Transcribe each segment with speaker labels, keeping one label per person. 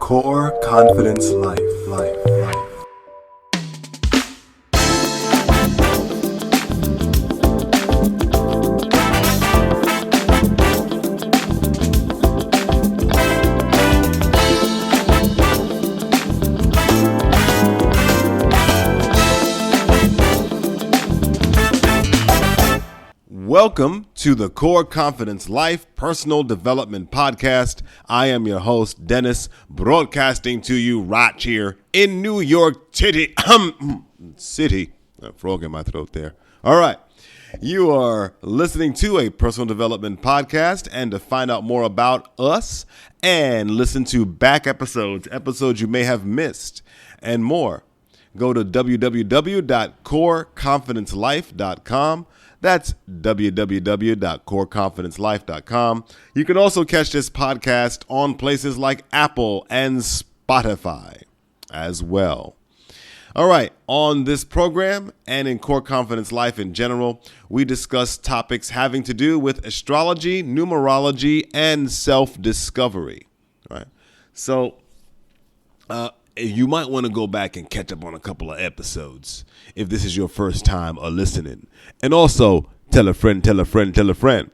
Speaker 1: Core Confidence Life. Welcome to the Core Confidence Life Personal Development Podcast. I am your host, Dennis, broadcasting to you right here in New York City. City. A frog in my throat there. All right. You are listening to a personal development podcast, and to find out more about us and listen to back episodes you may have missed, and more, go to www.coreconfidencelife.com. That's www.coreconfidencelife.com. You can also catch this podcast on places like Apple and Spotify as well. All right, on this program and in Core Confidence Life in general, we discuss topics having to do with astrology, numerology, and self-discovery. All right, so you might want to go back and catch up on a couple of episodes if this is your first time listening. And also, tell a friend, tell a friend, tell a friend.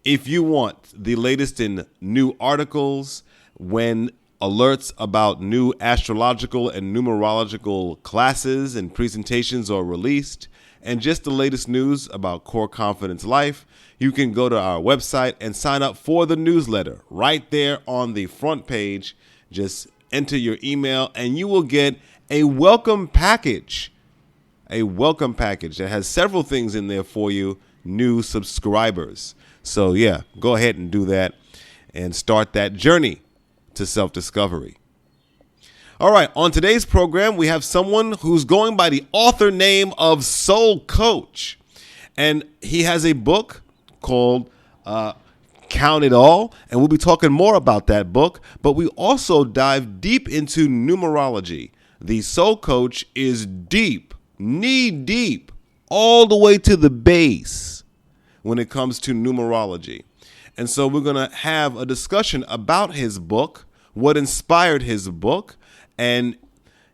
Speaker 1: If you want the latest in new articles, when alerts about new astrological and numerological classes and presentations are released, and just the latest news about Core Confidence Life, you can go to our website and sign up for the newsletter right there on the front page. Just enter your email and you will get a welcome package. A welcome package that has several things in there for you, new subscribers. So yeah, go ahead and do that and start that journey to self-discovery. All right, on today's program, we have someone who's going by the author name of Soul Coach. And he has a book called Count It All, and we'll be talking more about that book, but we also dive deep into numerology. The Soul Coach is deep, knee deep, all the way to the base when it comes to numerology. And so we're going to have a discussion about his book, what inspired his book, and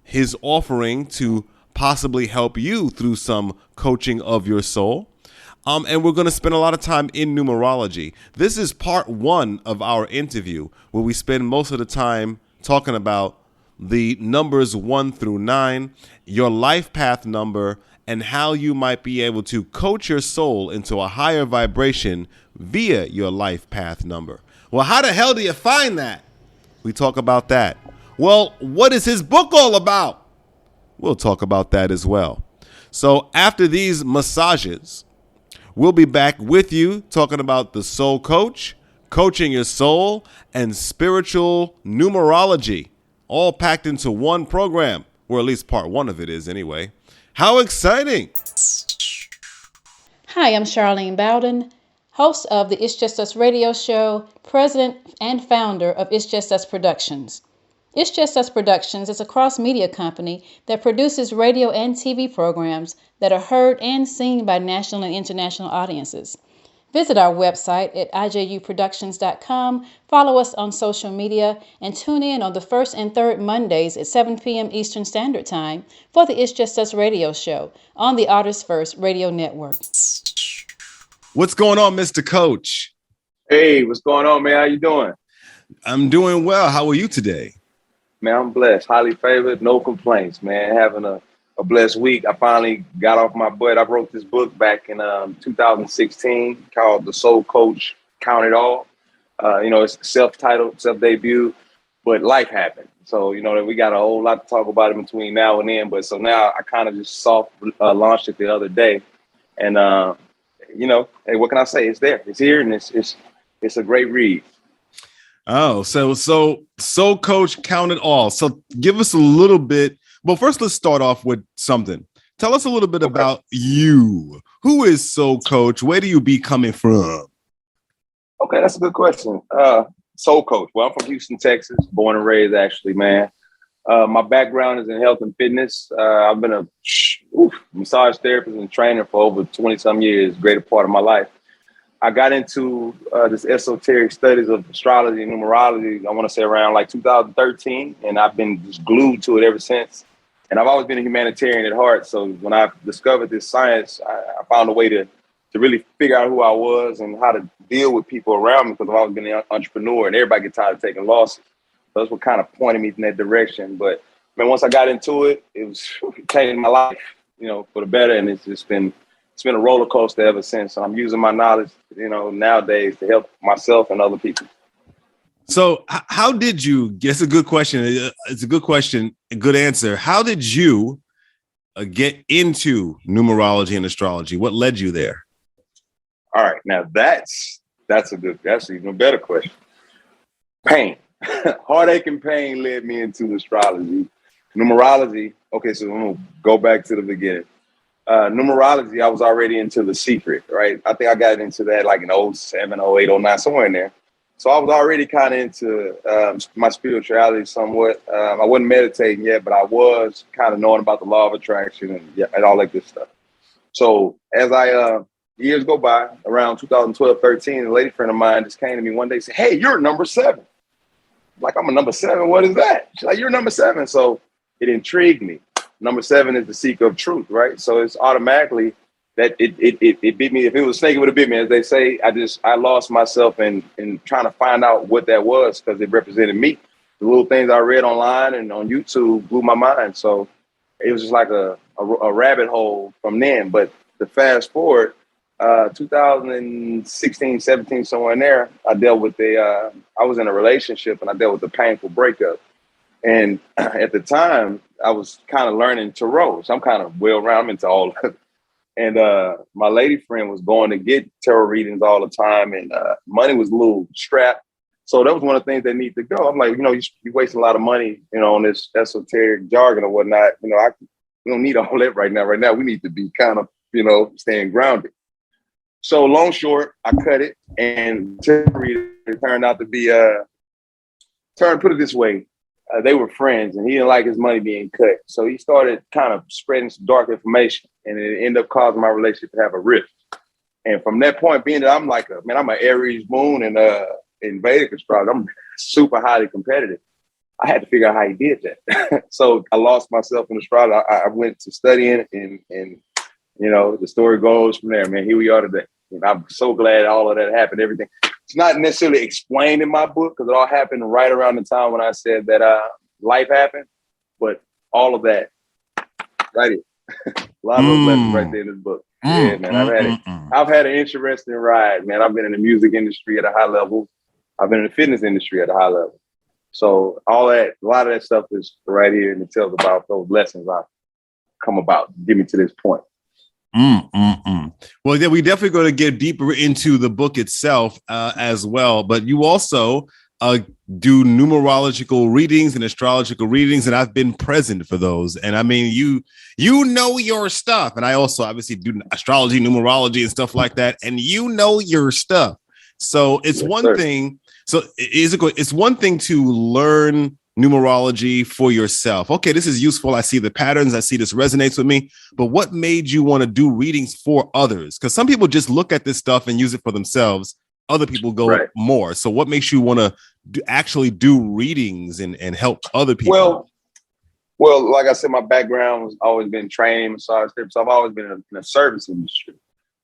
Speaker 1: his offering to possibly help you through some coaching of your soul. And we're going to spend a lot of time in numerology. This is part one of our interview, where we spend most of the time talking about the numbers 1 through 9, your life path number, and how you might be able to coach your soul into a higher vibration via your life path number. Well, how the hell do you find that? We talk about that. Well, what is his book all about? We'll talk about that as well. So after these massages, we'll be back with you talking about the Soul Coach, coaching your soul, and spiritual numerology, all packed into one program, or at least part one of it is anyway. How exciting!
Speaker 2: Hi, I'm Charlene Bowden, host of the It's Just Us radio show, president and founder of It's Just Us Productions. It's Just Us Productions is a cross-media company that produces radio and TV programs that are heard and seen by national and international audiences. Visit our website at ijuproductions.com, follow us on social media, and tune in on the first and third Mondays at 7 p.m. Eastern Standard Time for the It's Just Us radio show on the Artists First Radio Network.
Speaker 1: What's going on, Mr. Coach?
Speaker 3: Hey, what's going on, man? How you doing?
Speaker 1: I'm doing well. How are you today?
Speaker 3: Man, I'm blessed, highly favored, no complaints, man. Having a blessed week. I finally got off my butt. I wrote this book back in 2016 called The Soul Coach, Count It All. It's self-titled, self-debut, but life happened. So, we got a whole lot to talk about in between now and then. But so now I kind of just launched it the other day. And, hey, what can I say? It's there. It's here, and it's a great read.
Speaker 1: Oh, so Soul Coach, Count It All. So give us a little bit. Well, first, let's start off with something. Tell us a little bit about you. Who is Soul Coach? Where do you be coming from?
Speaker 3: Okay, that's a good question. Soul Coach. Well, I'm from Houston, Texas, born and raised, actually, man. My background is in health and fitness. I've been a massage therapist and trainer for over 20-some years, greater part of my life. I got into this esoteric studies of astrology and numerology, I want to say around like 2013, and I've been just glued to it ever since. And I've always been a humanitarian at heart. So when I discovered this science, I found a way to really figure out who I was and how to deal with people around me, because I've always been an entrepreneur and everybody gets tired of taking losses. So that's what kind of pointed me in that direction. But man, once I got into it, it changed my life, for the better. And it's been a roller coaster ever since. And I'm using my knowledge, nowadays to help myself and other people.
Speaker 1: So how did you, that's a good question. It's a good question, a good answer. How did you get into numerology and astrology? What led you there?
Speaker 3: All right. Now that's even a better question. Pain, heartache and pain led me into astrology. Numerology. Okay. So I'm going to go back to the beginning. Numerology, I was already into The Secret, right? I think I got into that like in 07, 08, 09, somewhere in there. So I was already kind of into my spirituality somewhat. I wasn't meditating yet, but I was kind of knowing about the law of attraction and all that good stuff. So as years go by, around 2012, 13, a lady friend of mine just came to me one day and said, "Hey, you're number 7. I'm like, I'm a number 7? What is that? She's like, "You're number 7. So it intrigued me. Number 7 is the seeker of truth, right? So it's automatically that it bit me. If it was a snake, it would have bit me. As they say, I lost myself in trying to find out what that was, because it represented me. The little things I read online and on YouTube blew my mind. So it was just like a rabbit hole from then. But to fast forward, 2016, 17, somewhere in there, I dealt with I was in a relationship and I dealt with a painful breakup. And at the time, I was kind of learning tarot. So I'm kind of well-rounded. I'm into all of it. And my lady friend was going to get tarot readings all the time, and money was a little strapped. So that was one of the things that need to go. I'm like, you're wasting a lot of money, on this esoteric jargon or whatnot. We don't need all that right now. Right now, we need to be kind of, staying grounded. So long short, I cut it, and tarot reader turned out to be, put it this way, they were friends, and he didn't like his money being cut. So he started kind of spreading some dark information, and it ended up causing my relationship to have a rift. And from that point, being that I'm like, I'm an Aries moon and in Vedic astrology, I'm super highly competitive. I had to figure out how he did that. So I lost myself in astrology. I went to studying, and the story goes from there, man. Here we are today. And I'm so glad all of that happened, everything. It's not necessarily explained in my book, because it all happened right around the time when I said that life happened, but all of that, right here. A lot of those lessons right there in this book. Yeah, man, I've had an interesting ride, man. I've been in the music industry at a high level. I've been in the fitness industry at a high level. So a lot of that stuff is right here, and it tells about those lessons I've come about to get me to this point.
Speaker 1: Well, yeah, we definitely going to get deeper into the book itself as well. But you also do numerological readings and astrological readings, and I've been present for those. And I mean, you know your stuff, and I also obviously do astrology, numerology, and stuff like that. And you know your stuff. So it's one thing. So it's one thing to learn numerology for yourself. Okay, this is useful. I see the patterns. I see this resonates with me. But what made you want to do readings for others? Because some people just look at this stuff and use it for themselves. Other people go more. So what makes you want to actually do readings and help other people?
Speaker 3: Well, like I said, my background has always been training, massage therapy. So I've always been in the service industry,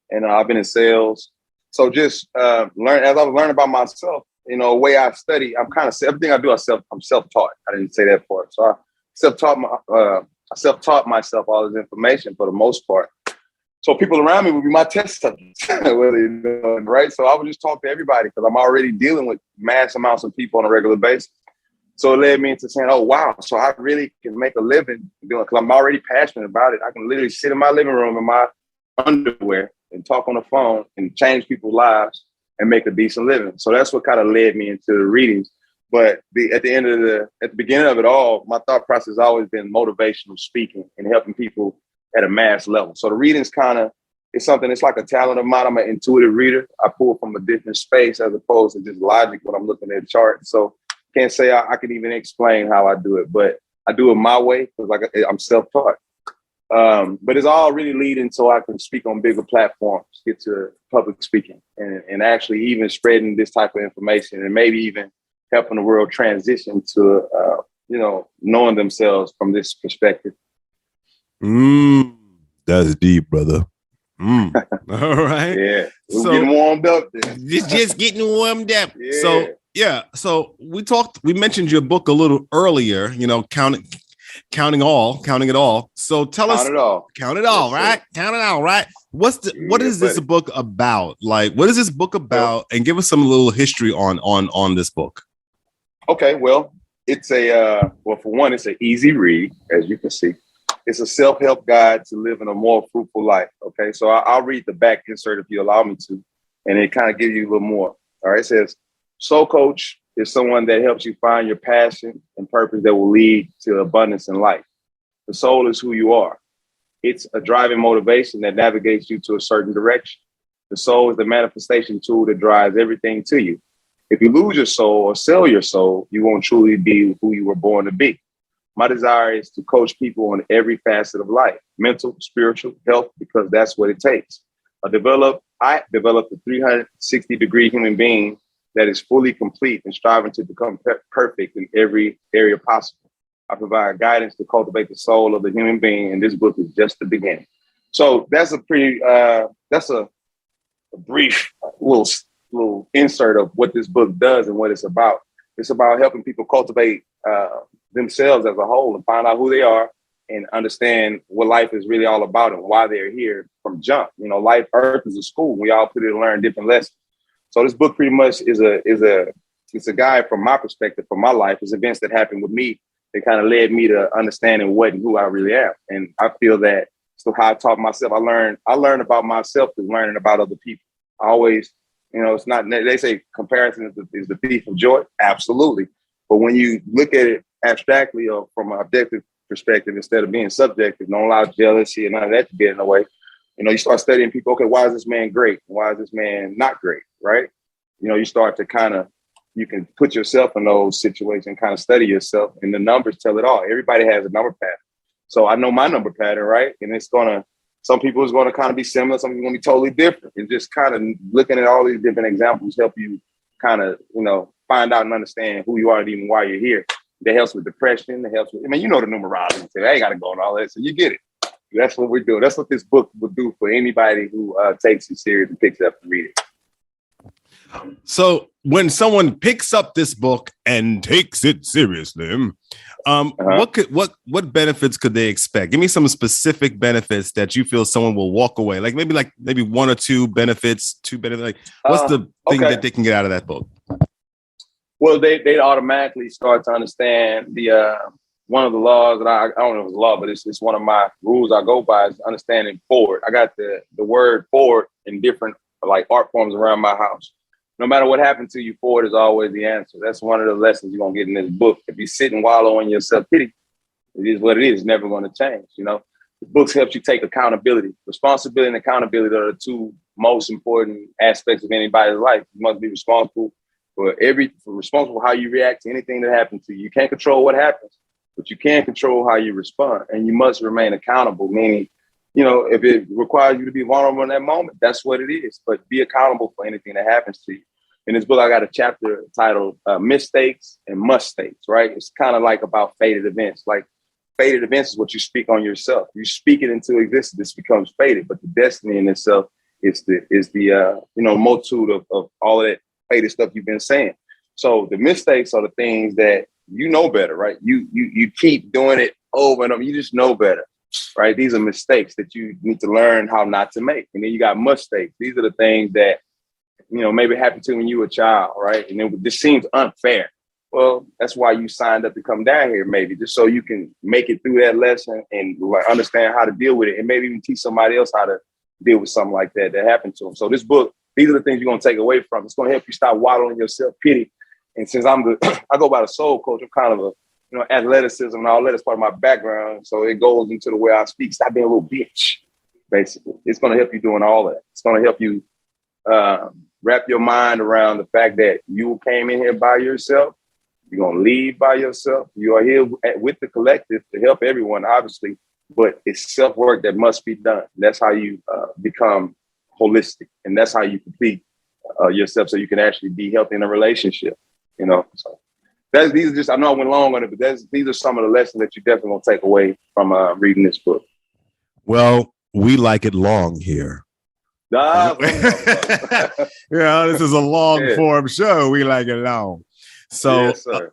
Speaker 3: and I've been in sales. So just as I was learning about myself, the way I study, I'm kind of everything I do. I'm self-taught. I didn't say that part. So I self-taught myself all this information for the most part. So people around me would be my test subjects, right? So I would just talk to everybody, because I'm already dealing with mass amounts of people on a regular basis. So it led me into saying, oh, wow, so I really can make a living doing it, because I'm already passionate about it. I can literally sit in my living room in my underwear and talk on the phone and change people's lives and make a decent living. So that's what kind of led me into the readings. But at the beginning of it all, my thought process has always been motivational speaking and helping people at a mass level. So the readings it's something, it's like a talent of mine. I'm an intuitive reader. I pull from a different space as opposed to just logic when I'm looking at charts. So can't say I can even explain how I do it, but I do it my way, because I'm self-taught. But it's all really leading so I can speak on bigger platforms, get to public speaking, and actually even spreading this type of information, and maybe even helping the world transition to, knowing themselves from this perspective.
Speaker 1: That's deep, brother. All right.
Speaker 3: Yeah. We're getting warmed up there.
Speaker 1: Just getting warmed up. Yeah. So we mentioned your book a little earlier, counting it all. So tell us, count it all, right? Count it all, right? What is this book about? Like, what is this book about? And give us some little history on this book.
Speaker 3: Okay. Well, it's for one, it's an easy read, as you can see. It's a self-help guide to living a more fruitful life. Okay, so I'll read the back insert if you allow me to, and it kind of gives you a little more. All right, it says, Soul Coach is someone that helps you find your passion and purpose that will lead to abundance in life. The soul is who you are. It's a driving motivation that navigates you to a certain direction. The soul is the manifestation tool that drives everything to you. If you lose your soul or sell your soul, you won't truly be who you were born to be. My desire is to coach people on every facet of life, mental, spiritual, health, because that's what it takes. I developed a 360-degree human being that is fully complete and striving to become perfect in every area possible. I provide guidance to cultivate the soul of the human being, and this book is just the beginning. So that's a brief little insert of what this book does and what it's about. It's about helping people cultivate themselves as a whole and find out who they are and understand what life is really all about and why they're here from jump. Life, Earth is a school. We all put it to learn different lessons. So this book pretty much is a guide from my perspective, from my life. It's events that happened with me that kind of led me to understanding what and who I really am. And I feel that so how I taught myself, I learned about myself through learning about other people. I always, it's not, they say comparison is the thief of joy. Absolutely. But when you look at it abstractly or from an objective perspective, instead of being subjective, don't allow jealousy and none of that to get in the way. You start studying people. Okay, why is this man great? Why is this man not great? Right? You start to you can put yourself in those situations, kind of study yourself, and the numbers tell it all. Everybody has a number pattern. So I know my number pattern, right? And some people is going to kind of be similar. Some people are going to be totally different. And just kind of looking at all these different examples help you kind of, find out and understand who you are and even why you're here. That helps with depression. That helps with, the numerology. I ain't got to go on all that. So you get it. That's what we're doing. That's what this book will do for anybody who takes it serious and picks it up and read it.
Speaker 1: So when someone picks up this book and takes it seriously, what benefits could they expect? Give me some specific benefits that you feel someone will walk away. Like maybe one or two benefits, Like what's the thing that they can get out of that book?
Speaker 3: Well, they automatically start to understand the one of the laws that I don't know if it's a law, but it's one of my rules I go by is understanding forward. I got the word forward in different art forms around my house. No matter what happened to you, forward is always the answer. That's one of the lessons you're going to get in this book. If you sit and wallow in your self-pity, it is what it is. It's never going to change. The books helps you take accountability. Responsibility and accountability are the two most important aspects of anybody's life. You must be responsible responsible for how you react to anything that happens to you. You can't control what happens, but you can control how you respond. And you must remain accountable, meaning, if it requires you to be vulnerable in that moment, that's what it is. But be accountable for anything that happens to you. In this book, I got a chapter titled Mistakes and Mistakes, right? It's kind of like about fated events. Like fated events is what you speak on yourself. You speak it into existence, it becomes fated. But the destiny in itself is the multitude of all of that fated stuff you've been saying. So the mistakes are the things that you know better, right? You keep doing it over and over. You just know better. Right? These are mistakes that you need to learn how not to make. And then you got mistakes. These are the things that, maybe happened to you when you were a child, right? And then this seems unfair. Well, that's why you signed up to come down here, maybe, just so you can make it through that lesson and understand how to deal with it and maybe even teach somebody else how to deal with something like that happened to them. So this book, these are the things you're going to take away from. It's going to help you stop wallowing your self-pity. And since I go by the soul coach, I'm kind of athleticism and all that is part of my background. So it goes into the way I speak. Stop being a little bitch, basically. It's going to help you doing all that. It's going to help you wrap your mind around the fact that you came in here by yourself. You're going to leave by yourself. You are here with the collective to help everyone, obviously, but it's self-work that must be done. That's how you become holistic, and that's how you complete yourself so you can actually be healthy in a relationship, you know? So these are just, I know I went long on it, but these are some of the lessons that you definitely want to take away from reading this book.
Speaker 1: Well, we like it long here.
Speaker 3: Yeah,
Speaker 1: this is a long form show. We like it long. So,
Speaker 3: yes, sir.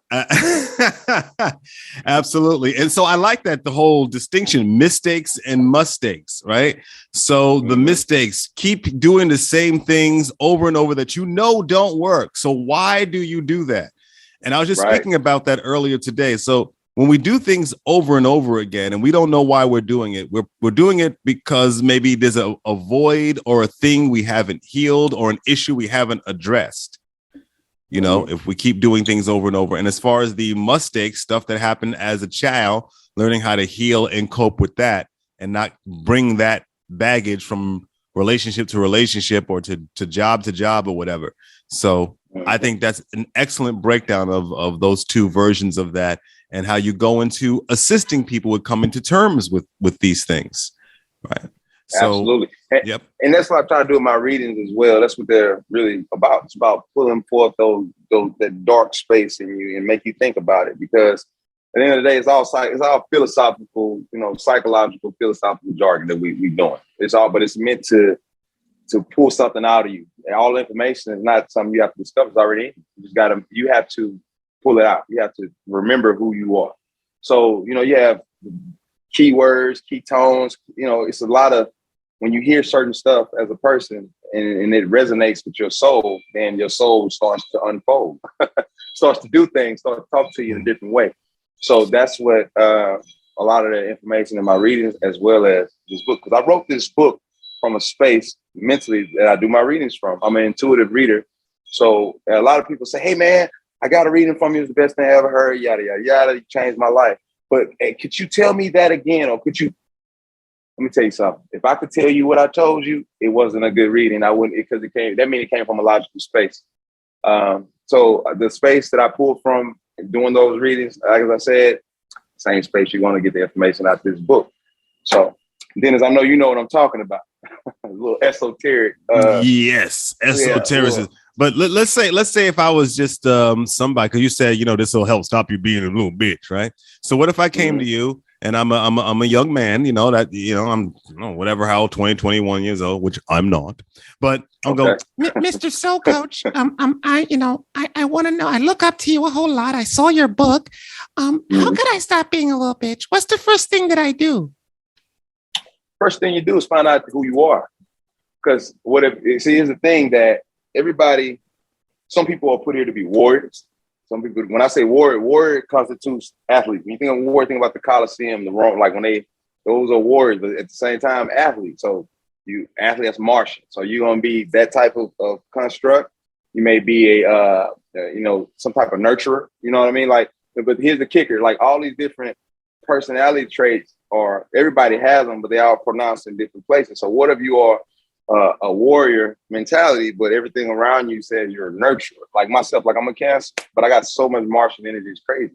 Speaker 1: Absolutely. And so I like that, the whole distinction, mistakes and mistakes, right? So the mistakes, keep doing the same things over and over that you know don't work. So why do you do that? And I was just speaking about that earlier today. So when we do things over and over again, and we don't know why we're doing it, we're doing it because maybe there's a void or a thing we haven't healed or an issue we haven't addressed. You know, if we keep doing things over and over. And as far as the mistakes, stuff that happened as a child, learning how to heal and cope with that and not bring that baggage from relationship to relationship or to job or whatever. So I think that's an excellent breakdown of those two versions of that and how you go into assisting people with coming to terms with these things. Right. So,
Speaker 3: absolutely.
Speaker 1: Yep.
Speaker 3: And that's what I try to do in my readings as well. That's what they're really about. It's about pulling forth that dark space in you and make you think about it. Because at the end of the day, it's all philosophical, psychological, philosophical jargon that we doing. But it's meant to pull something out of you. And all the information is not something you have to discover. It's already in you. You have to pull it out. You have to remember who you are. So, you have keywords, key tones. It's a lot of, when you hear certain stuff as a person and it resonates with your soul, then your soul starts to unfold, starts to do things, starts to talk to you in a different way. So that's what a lot of the information in my readings, as well as this book, because I wrote this book from a space mentally that I do my readings from. I'm an intuitive reader. So a lot of people say, hey, man, I got a reading from you. It's the best thing I ever heard. Yada, yada, yada. You changed my life. But hey, could you tell me that again? Or let me tell you something. If I could tell you what I told you, it wasn't a good reading. I wouldn't, because it came from a logical space. So the space that I pulled from doing those readings, like as I said, same space you're going to get the information out of this book. So, Dennis, I know you know what I'm talking about. A little esoteric.
Speaker 1: Yes, esotericism. Yeah, but let's say if I was just somebody, because you said, this will help stop you being a little bitch, right? So what if I came to you and I'm a young man, I'm whatever, how old, 20, 21 years old, which I'm not, but I'll go,
Speaker 4: Mr. Soul Coach, I want to know, I look up to you a whole lot. I saw your book. How could I stop being a little bitch? What's the first thing that I do?
Speaker 3: First thing you do is find out who you are. Because here's the thing that some people are put here to be warriors. Some people, when I say warrior constitutes athlete. When you think of warrior, think about the Coliseum, the Rome, like those are warriors, but at the same time, athletes. So athlete, that's martial. So you're going to be that type of construct. You may be some type of nurturer, you know what I mean? But here's the kicker, all these different personality traits everybody has them, but they all pronounced in different places. So what if you are a warrior mentality, but everything around you says you're a nurturer? Like myself, I'm a Cancer, but I got so much Martian energy, it's crazy.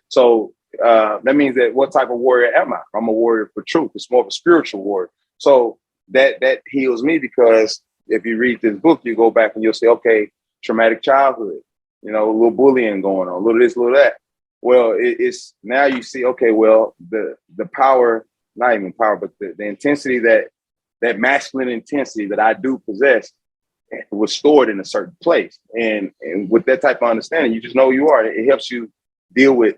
Speaker 3: So that means that what type of warrior am I? I'm a warrior for truth. It's more of a spiritual warrior. So that heals me, because if you read this book, you go back and you'll say, okay, traumatic childhood, a little bullying going on, a little this, a little that. Well, it's now you see, okay, well, the power, not even power, but the intensity that masculine intensity that I do possess was stored in a certain place. And with that type of understanding, you just know who you are. It helps you deal with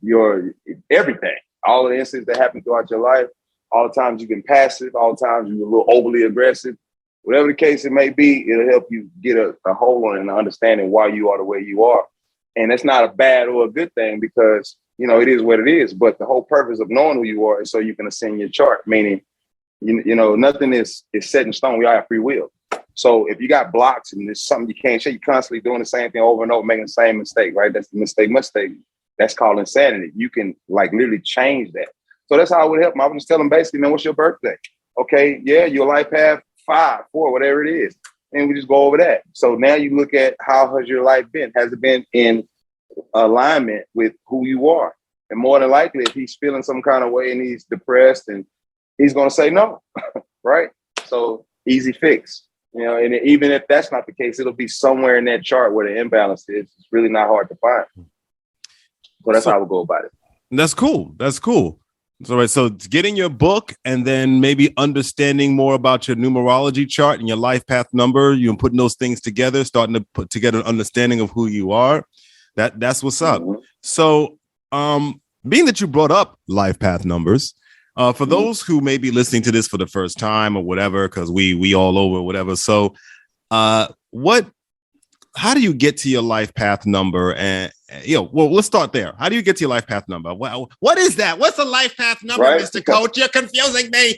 Speaker 3: your everything, all of the incidents that happen throughout your life, all the times you've been passive, all the times you're a little overly aggressive, whatever the case it may be, it'll help you get a hold on and understanding why you are the way you are. And it's not a bad or a good thing, because, it is what it is. But the whole purpose of knowing who you are is so you can ascend your chart, meaning, nothing is set in stone. We all have free will. So if you got blocks and there's something you can't change, you're constantly doing the same thing over and over, making the same mistake, right? That's the mistake. That's called insanity. You can literally change that. So that's how I would help them. I would just tell them basically, man, what's your birthday? Okay, yeah, your life path 5, 4, whatever it is. And we just go over that. So now you look at, how has your life been? Has it been in alignment with who you are. And more than likely, if he's feeling some kind of way and he's depressed, and he's going to say no, right? So easy fix, and even if that's not the case, it'll be somewhere in that chart where the imbalance is. It's really not hard to find. So that's how I would go about it.
Speaker 1: That's cool. That's cool. All right. So getting your book and then maybe understanding more about your numerology chart and your life path number, putting those things together, starting to put together an understanding of who you are. That's what's up. Mm-hmm. So being that you brought up life path numbers, for those who may be listening to this for the first time or whatever, because we all over whatever. So how do you get to your life path number? And well, let's start there. How do you get to your life path number? What is that? What's a life path number, right? Mr. Coach? You're confusing me.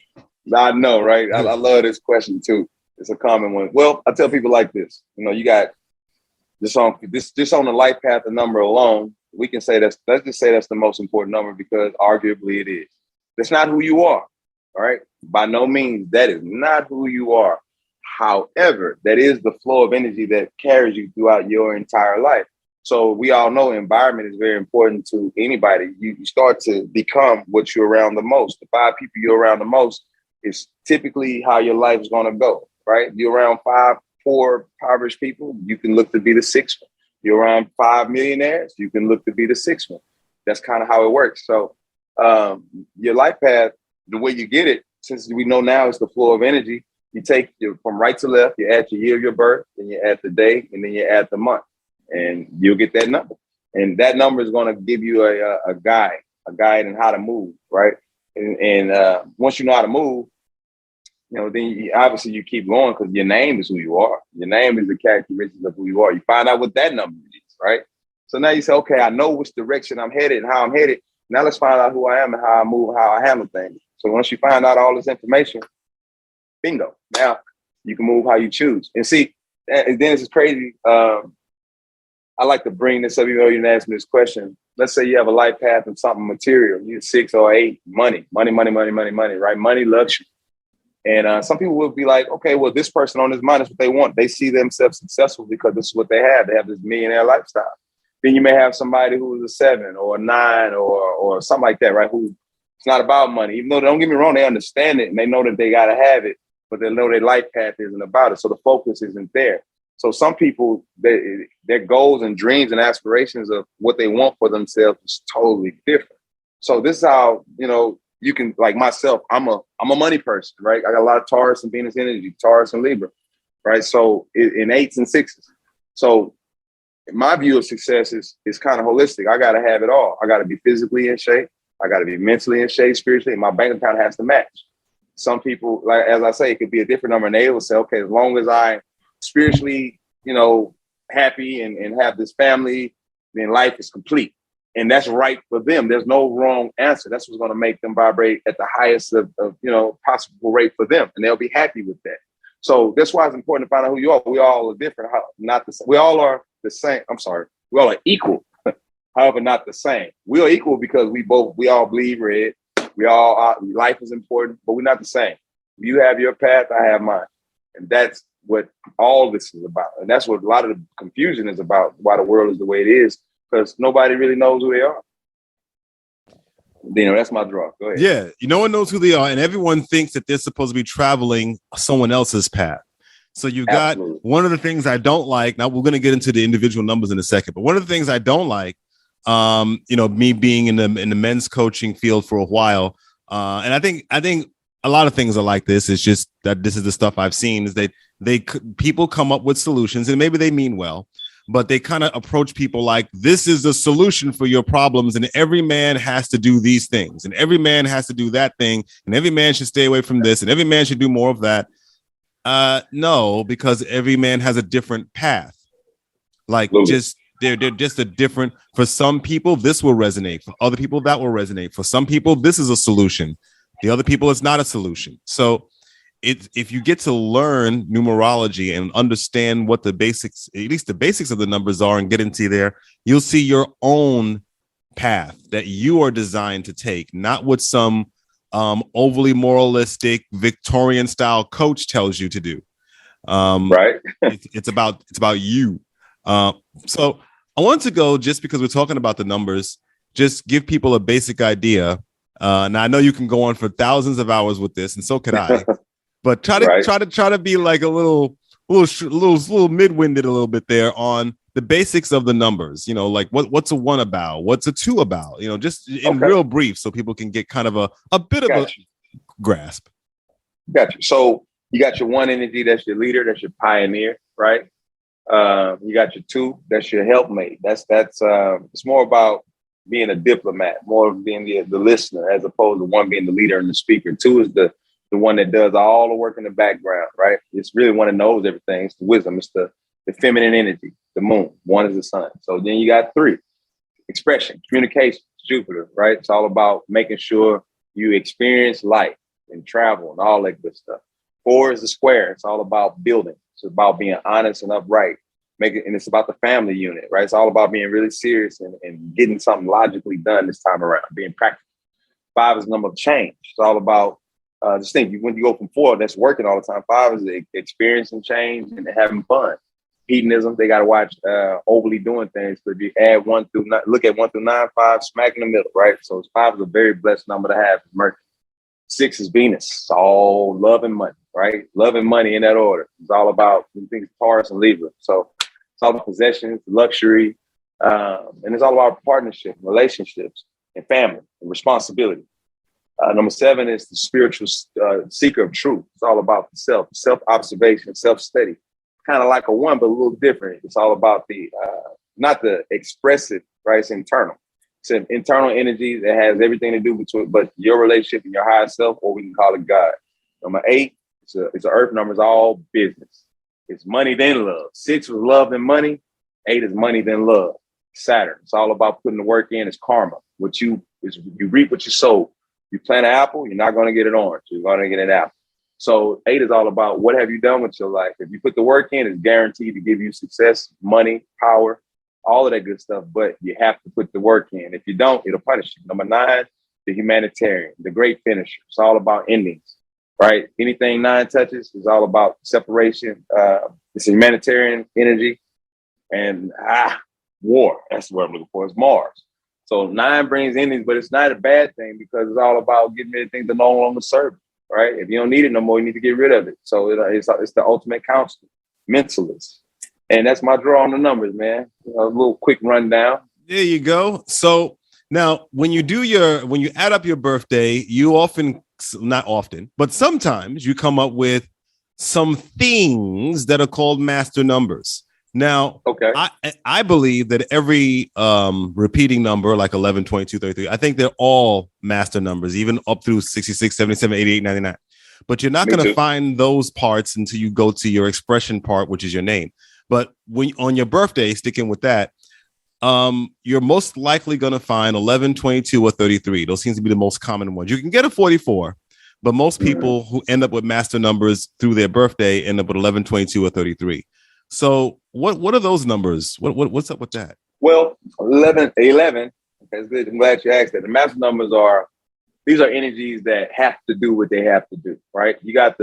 Speaker 3: I know, right? I love this question too. It's a common one. Well, I tell people like this. You got this on the life path number alone. We can say let's just say that's the most important number because arguably it is. That's not who you are. All right. By no means, that is not who you are. However, that is the flow of energy that carries you throughout your entire life. So we all know environment is very important to anybody. You start to become what you're around the most. The 5 people you're around the most is typically how your life is going to go, right? You're around 5 poor, impoverished people, you can look to be the 6th one. You're around 5 millionaires, you can look to be the 6th one. That's kind of how it works. So your life path, the way you get it, since we know now it's the flow of energy, you take from right to left, you add your year of your birth, then you add the day, and then you add the month. And you'll get that number. And that number is going to give you a guide in how to move, right? And once you know how to move, then obviously you keep going because your name is who you are. Your name is the characteristics of who you are. You find out what that number is, right? So now you say, okay, I know which direction I'm headed and how I'm headed. Now let's find out who I am and how I move, how I handle things. So once you find out all this information, bingo. Now you can move how you choose. And see, and then this is crazy. I like to bring this up, even though you didn't ask me this question. Let's say you have a life path and something material. You're 6 or 8, money, right? Money, luxury. And some people will be like, okay, well, this person on this mind is what they want. They see themselves successful because this is what they have. They have this millionaire lifestyle. Then you may have somebody who is a 7 or a 9 or something like that, right? Who it's not about money. Even though, don't get me wrong, they understand it and they know that they got to have it, but they know their life path isn't about it. So the focus isn't there. So some people, their goals and dreams and aspirations of what they want for themselves is totally different. So this is how, you can, like myself, I'm a money person, right? I got a lot of Taurus and Venus energy, Taurus and Libra, right? So in 8s and 6s. So my view of success is kind of holistic. I got to have it all. I got to be physically in shape. I got to be mentally in shape, spiritually. And my bank account has to match. Some people, like, as I say, it could be a different number and they will say, okay, as long as I spiritually, happy and have this family, then life is complete. And that's right for them. There's no wrong answer. That's what's going to make them vibrate at the highest of possible rate for them. And they'll be happy with that. So that's why it's important to find out who you are. We all are different, not the same. We all are the same. I'm sorry. We all are equal, however, not the same. We are equal because we all bleed red. We all are, life is important, but we're not the same. You have your path, I have mine. And that's what all this is about. And that's what a lot of the confusion is about, why the world is the way it is, because nobody really knows who they are. That's my draw. Go ahead.
Speaker 1: Yeah, no one knows who they are, and everyone thinks that they're supposed to be traveling someone else's path. So you've got one of the things I don't like. Now we're going to get into the individual numbers in a second, but one of the things I don't like, me being in the men's coaching field for a while, and I think a lot of things are like this. It's just that this is the stuff I've seen is people come up with solutions and maybe they mean well, but they kind of approach people like this is the solution for your problems. And every man has to do these things and every man has to do that thing. And every man should stay away from this and every man should do more of that. No, because every man has a different path. Like they're just a different, for some people, this will resonate. For other people, that will resonate. For some people, this is a solution. The other people, it's not a solution. So if you get to learn numerology and understand what the basics, at least the basics of the numbers are and get into there, you'll see your own path that you are designed to take, not what some overly moralistic Victorian style coach tells you to do.
Speaker 3: Right.
Speaker 1: It's about you. So, I wanted to go, just because we're talking about the numbers, just give people a basic idea. Now I know you can go on for thousands of hours with this, and so could I. But try to be like a little mid-winded a little bit there on the basics of the numbers. You know, like what's a 1 about? What's a 2 about? You know, just in real brief, so people can get kind of a bit of a grasp.
Speaker 3: Gotcha. So you got your 1 energy, that's your leader, that's your pioneer, right? You got your 2, that's your helpmate. That's it's more about being a diplomat, more of being the listener, as opposed to 1 being the leader and the speaker. 2 is the one that does all the work in the background, right? It's really one that knows everything. It's the wisdom. It's the feminine energy, the moon. 1 is the sun. So then you got 3, expression, communication, Jupiter, right? It's all about making sure you experience life and travel and all that good stuff. 4 is the square. It's all about building. It's about being honest and upright. And it's about the family unit, right? It's all about being really serious and getting something logically done this time around, being practical. 5 is the number of change. It's all about just think, when you go from 4, that's working all the time. 5 is experiencing change and having fun. Hedonism, they got to watch overly doing things. So if you add 1 through 9, look at 1 through 9, 5 smack in the middle, right? So 5 is a very blessed number to have. Mercury. 6 is Venus. It's all love and money, right? Love and money in that order. It's all about things, Taurus and Libra. So it's all about possessions, luxury, and it's all about partnership, relationships, and family and responsibility. Number 7 is the spiritual seeker of truth. It's all about the self-observation, self-study. Kind of like a 1, but a little different. It's all about not the expressive, right? It's internal. It's an internal energy that has everything to do with it, but your relationship and your higher self, or we can call it God. Number 8, it's an earth number. It's all business. It's money, then love. 6 was love and money. 8 is money, then love. Saturn. It's all about putting the work in. It's karma. You reap what you sow. You plant an apple, you're not going to get an orange. You're going to get an apple. So 8 is all about what have you done with your life. If you put the work in, it's guaranteed to give you success, money, power, all of that good stuff. But you have to put the work in. If you don't, it'll punish you. Number 9, the humanitarian, the great finisher. It's all about endings, right? Anything 9 touches is all about separation. It's a humanitarian energy. And war. That's the word I'm looking for. It's Mars. So 9 brings endings, but it's not a bad thing, because it's all about getting rid of things that no longer serve you, right? If you don't need it no more, you need to get rid of it. So it's the ultimate counselor, mentalist. And that's my draw on the numbers, man. A little quick rundown.
Speaker 1: There you go. So now when you add up your birthday, you not often, but sometimes you come up with some things that are called master numbers. Now,
Speaker 3: okay.
Speaker 1: I believe that every repeating number, like 11, 22, 33, I think they're all master numbers, even up through 66, 77, 88, 99. But you're not going to find those parts until you go to your expression part, which is your name. But when on your birthday, sticking with that, you're most likely going to find 11, 22, or 33. Those seem to be the most common ones. You can get a 44, but most people who end up with master numbers through their birthday end up with 11, 22, or 33. So what are those numbers? What's up with that?
Speaker 3: Well, 11. That's good. I'm glad you asked that. The master numbers these are energies that have to do what they have to do, right? You got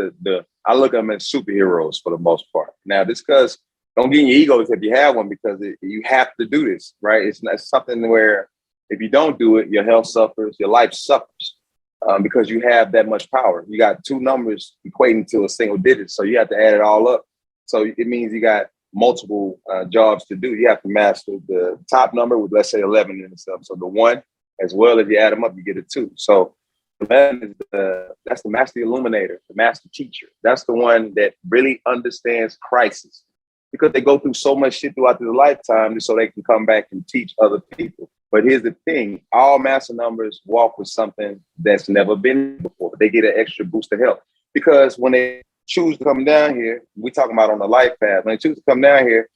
Speaker 3: I look at them as superheroes for the most part. Now, this because don't get in your egos if you have one, because you have to do this, right? It's not something where if you don't do it, your health suffers, your life suffers, because you have that much power. You got 2 numbers equating to a single digit, so you have to add it all up. So it means you got multiple jobs to do. You have to master the top number with, let's say, 11 in itself. So the 1, as well as you add them up, you get a 2. So 11 is that's the master illuminator, the master teacher. That's the one that really understands crisis, because they go through so much shit throughout their lifetime so they can come back and teach other people. But here's the thing. All master numbers walk with something that's never been before. They get an extra boost of health, because when they choose to come down here, we talking about on the life path, when they choose to come down here,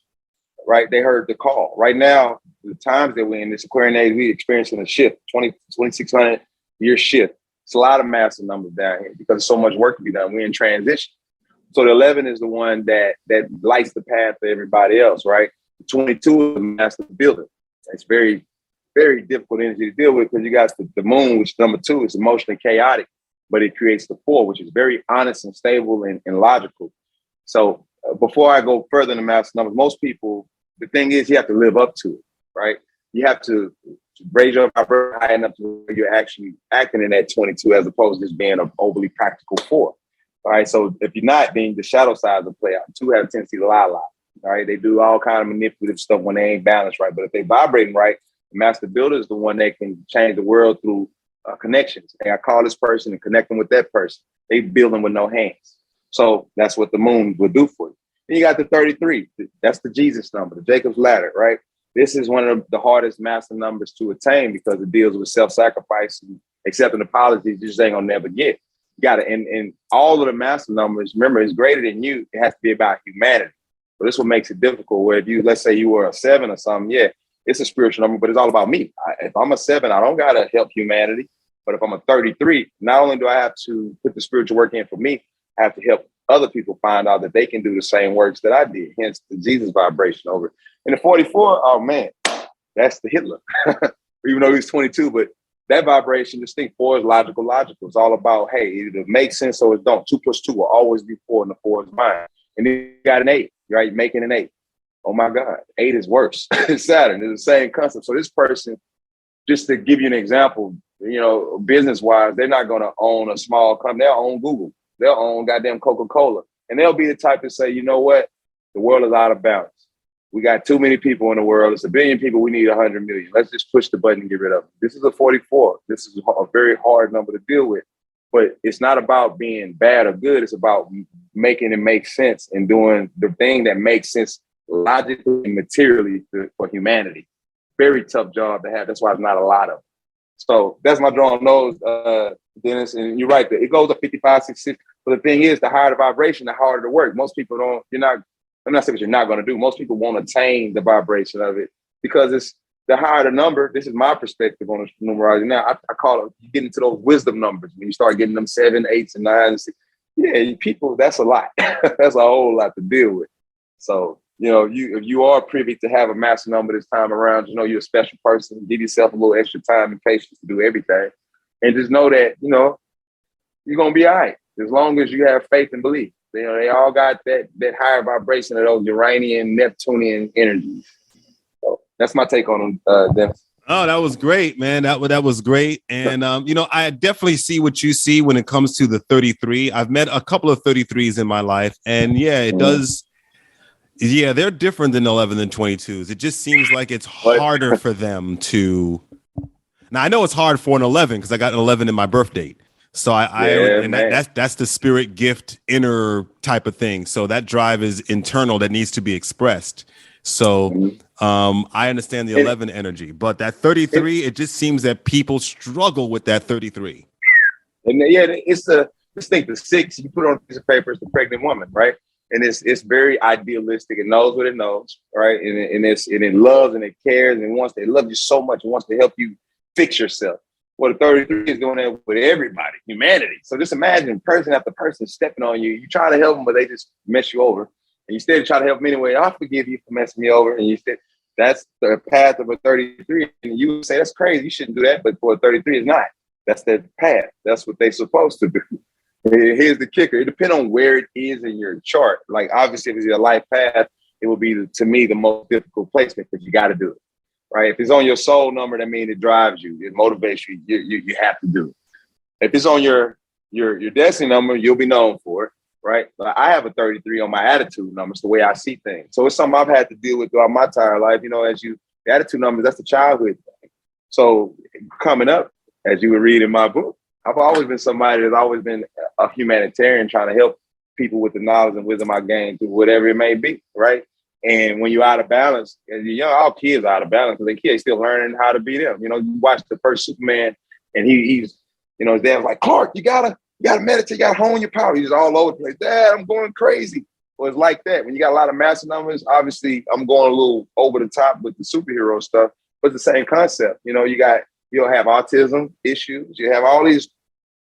Speaker 3: right, they heard the call. Right now, the times that we're in this Aquarian age, we're experiencing a shift, 2,600 year shift. It's a lot of master numbers down here because there's so much work to be done. We're in transition. So the 11 is the one that lights the path for everybody else, right? The 22 is the master builder. It's very, very difficult energy to deal with, because you got the moon, which is number 2, is emotionally chaotic, but it creates the 4, which is very honest and stable and logical. So before I go further in the master numbers, most people, the thing is you have to live up to it. right? You have to raise your vibration high enough to where you're actually acting in that 22 as opposed to just being an overly practical 4. All right. So if you're not, then the shadow side will play out. 2 have a tendency to lie a lot. All right. They do all kind of manipulative stuff when they ain't balanced right. But if they vibrating right, the master builder is the one that can change the world through connections. Hey, I call this person and connect them with that person. They building with no hands. So that's what the moon will do for you. Then you got the 33. That's the Jesus number, the Jacob's ladder, right? This is one of the hardest master numbers to attain because it deals with self-sacrifice and accepting apologies you just ain't gonna never get. You got to, and all of the master numbers, remember, it's greater than you. It has to be about humanity. So this is what makes it difficult. Where if you, let's say you were a 7 or something, yeah, it's a spiritual number, but it's all about me. If I'm a 7, I don't got to help humanity. But if I'm a 33, not only do I have to put the spiritual work in for me, I have to help other people find out that they can do the same works that I did. Hence the Jesus vibration over it. And the 44, oh man, that's the Hitler. Even though he's 22, but that vibration, just think 4 is logical. It's all about, hey, either make sense or it don't. 2 + 2 will always be 4 and the 4 is mine. And then you got an 8, right? Making an 8. Oh my God, 8 is worse. It's Saturn. It's the same concept. So this person, just to give you an example, business-wise, they're not going to own a small company. They'll own Google. They'll own goddamn Coca-Cola. And they'll be the type to say, you know what? The world is out of balance. We got too many people in the world. It's 1 billion people. We need 100 million. Let's just push the button and get rid of them. This is a 44. This is a very hard number to deal with. But it's not about being bad or good. It's about making it make sense and doing the thing that makes sense logically and materially for humanity. Very tough job to have. That's why there's not a lot of them. So that's my drawn nose, Dennis. And you're right. It goes up 55, 66. But the thing is, the higher the vibration, the harder the work. Most people don't, I'm not saying what you're not going to do. Most people won't attain the vibration of it because it's the higher the number. This is my perspective on numerology. Now, I call it, you get into those wisdom numbers when you start getting them 7, 8s, and 9s. And 6. Yeah, people, that's a lot. That's a whole lot to deal with. So, if you are privy to have a master number this time around, you're a special person. Give yourself a little extra time and patience to do everything. And just know that, you're going to be all right as long as you have faith and belief. They all got that higher vibration of those Uranian, Neptunian energies. So that's my take on them, Dennis.
Speaker 1: Oh, that was great, man. That was great. And, I definitely see what you see when it comes to the 33. I've met a couple of 33s in my life. And yeah, it does. Yeah, they're different than 11 and 22s. It just seems like it's harder for them to. Now, I know it's hard for an 11 because I got an 11 in my birth date. So that's the spirit gift inner type of thing. So that drive is internal that needs to be expressed. So I understand the 11 energy, but that 33, it just seems that people struggle with that 33.
Speaker 3: And yeah, let's think the 6, you put it on a piece of paper, it's the pregnant woman, right? And it's very idealistic. It knows what it knows, right? And it loves and it cares and it loves you so much. It wants to help you fix yourself. Well, the 33 is doing that with everybody, humanity. So just imagine person after person stepping on you. You try to help them, but they just mess you over. And you still try to help them anyway. I forgive you for messing me over. And you said that's the path of a 33. And you would say, that's crazy. You shouldn't do that. But for a 33, it's not. That's their path. That's what they're supposed to do. Here's the kicker. It depends on where it is in your chart. Like, obviously, if it's your life path, it will be, to me, the most difficult placement because you got to do it. Right? If it's on your soul number, that means it drives you. It motivates you. You have to do it. If it's on your destiny number, you'll be known for it. Right? But I have a 33 on my attitude number. It's the way I see things. So it's something I've had to deal with throughout my entire life. The attitude number, that's the childhood thing. So coming up, as you would read in my book, I've always been somebody that's always been a humanitarian trying to help people with the knowledge and wisdom I gained through whatever it may be, right? And when you're out of balance, all kids are out of balance because they kids still learning how to be them. You watch the first Superman and he's his dad's like, Clark, you gotta meditate, you gotta hone your power. He's all over the place. Dad, I'm going crazy. Well, it's like that. When you got a lot of master numbers, obviously I'm going a little over the top with the superhero stuff, but it's the same concept. You'll have autism issues. You have all these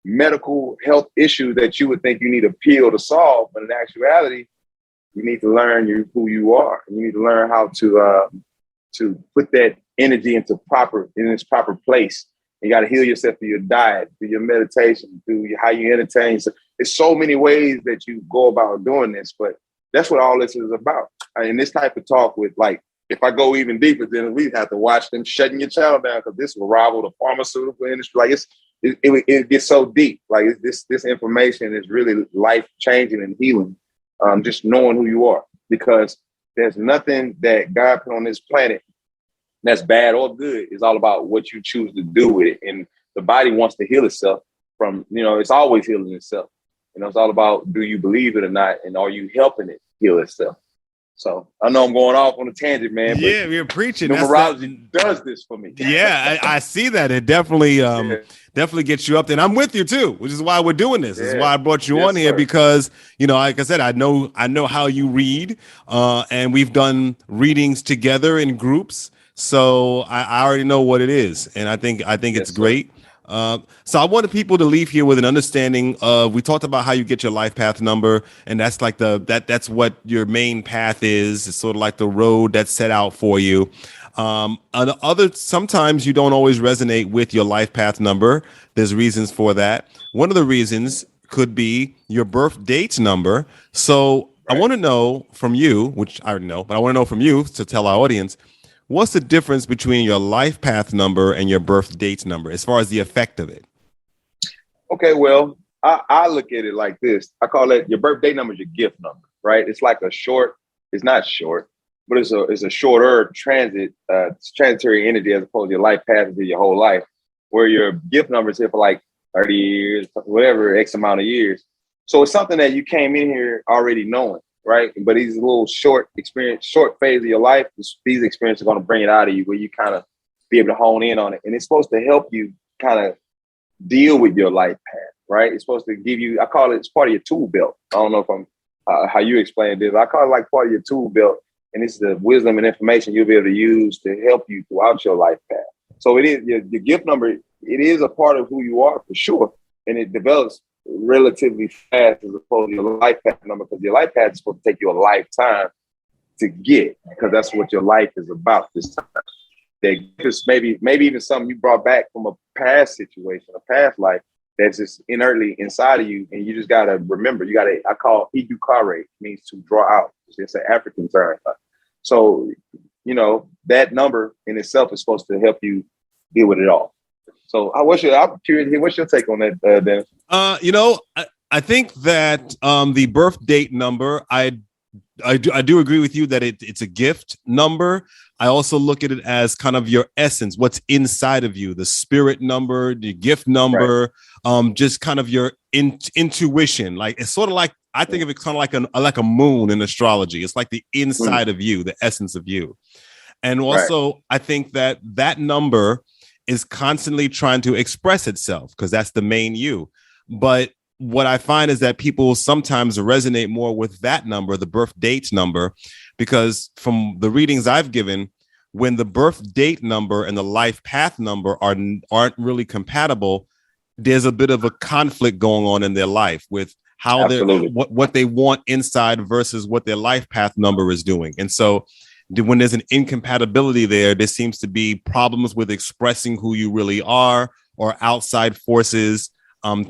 Speaker 3: medical health issues that you would think you need a pill to solve. But in actuality, you need to learn who you are. You need to learn how to put that energy in its proper place. You got to heal yourself through your diet, through your meditation, through how you entertain. So there's so many ways that you go about doing this, but that's what all this is about. And this type of talk with like if I go even deeper, then we have to watch them shutting your channel down because this will rival the pharmaceutical industry. Like it gets so deep. Like this information is really life changing and healing. Just knowing who you are, because there's nothing that God put on this planet that's bad or good. It's all about what you choose to do with it. And the body wants to heal itself from, it's always healing itself. It's all about, do you believe it or not? And are you helping it heal itself? So I know I'm going off on a tangent, man.
Speaker 1: Yeah, we're preaching.
Speaker 3: Numerology does this for me.
Speaker 1: Yeah, I see that. It definitely definitely gets you up there. And I'm with you too, which is why we're doing this. This is why I brought you on here, because, like I said, I know how you read, and we've done readings together in groups. So I already know what it is. And I think it's great. So I wanted people to leave here with an understanding of, we talked about how you get your life path number, and that's like that's what your main path is. It's sort of like the road that's set out for you. Sometimes you don't always resonate with your life path number. There's reasons for that. One of the reasons could be your birth date number. So I want to know from you, which I already know, but I want to know from you to tell our audience, what's the difference between your life path number and your birth date number as far as the effect of it? Okay, well, I look at it like this. I call it, your birth date number is your gift number, right? It's like it's not short, but it's a shorter transitory energy as opposed to your life path is your whole life, where your gift number is here for like 30 years, whatever, X amount of years. So it's something that you came in here already knowing. Right. But these little short phase of your life, these experiences are going to bring it out of you where you kind of be able to hone in on it. And it's supposed to help you kind of deal with your life path. Right. It's supposed to give you, I call it's part of your tool belt. I don't know if I'm how you explain this. I call it like part of your tool belt. And it's the wisdom and information you'll be able to use to help you throughout your life path. So it is your gift number. It is a part of who you are for sure. And it develops relatively fast as opposed to your life path number, because your life path is supposed to take you a lifetime to get, because that's what your life is about this time. That just maybe even something you brought back from a past situation, a past life that's just inertly inside of you, and you just gotta remember. I call idukare, means to draw out. It's an African term. So that number in itself is supposed to help you deal with it all. So I'm curious, what's your take on that, Dennis? I think that the birth date number, I do agree with you that it's a gift number. I also look at it as kind of your essence, what's inside of you, the spirit number, the gift number, just kind of your intuition. Like it's sort of like, I think of it kind of like a moon in astrology. It's like the inside of you, the essence of you. And also, I think that number is constantly trying to express itself because that's the main you. But what I find is that people sometimes resonate more with that number, the birth date number, because from the readings I've given, when the birth date number and the life path number aren't really compatible, there's a bit of a conflict going on in their life with how what they want inside versus what their life path number is doing. And so when there's an incompatibility there seems to be problems with expressing who you really are, or outside forces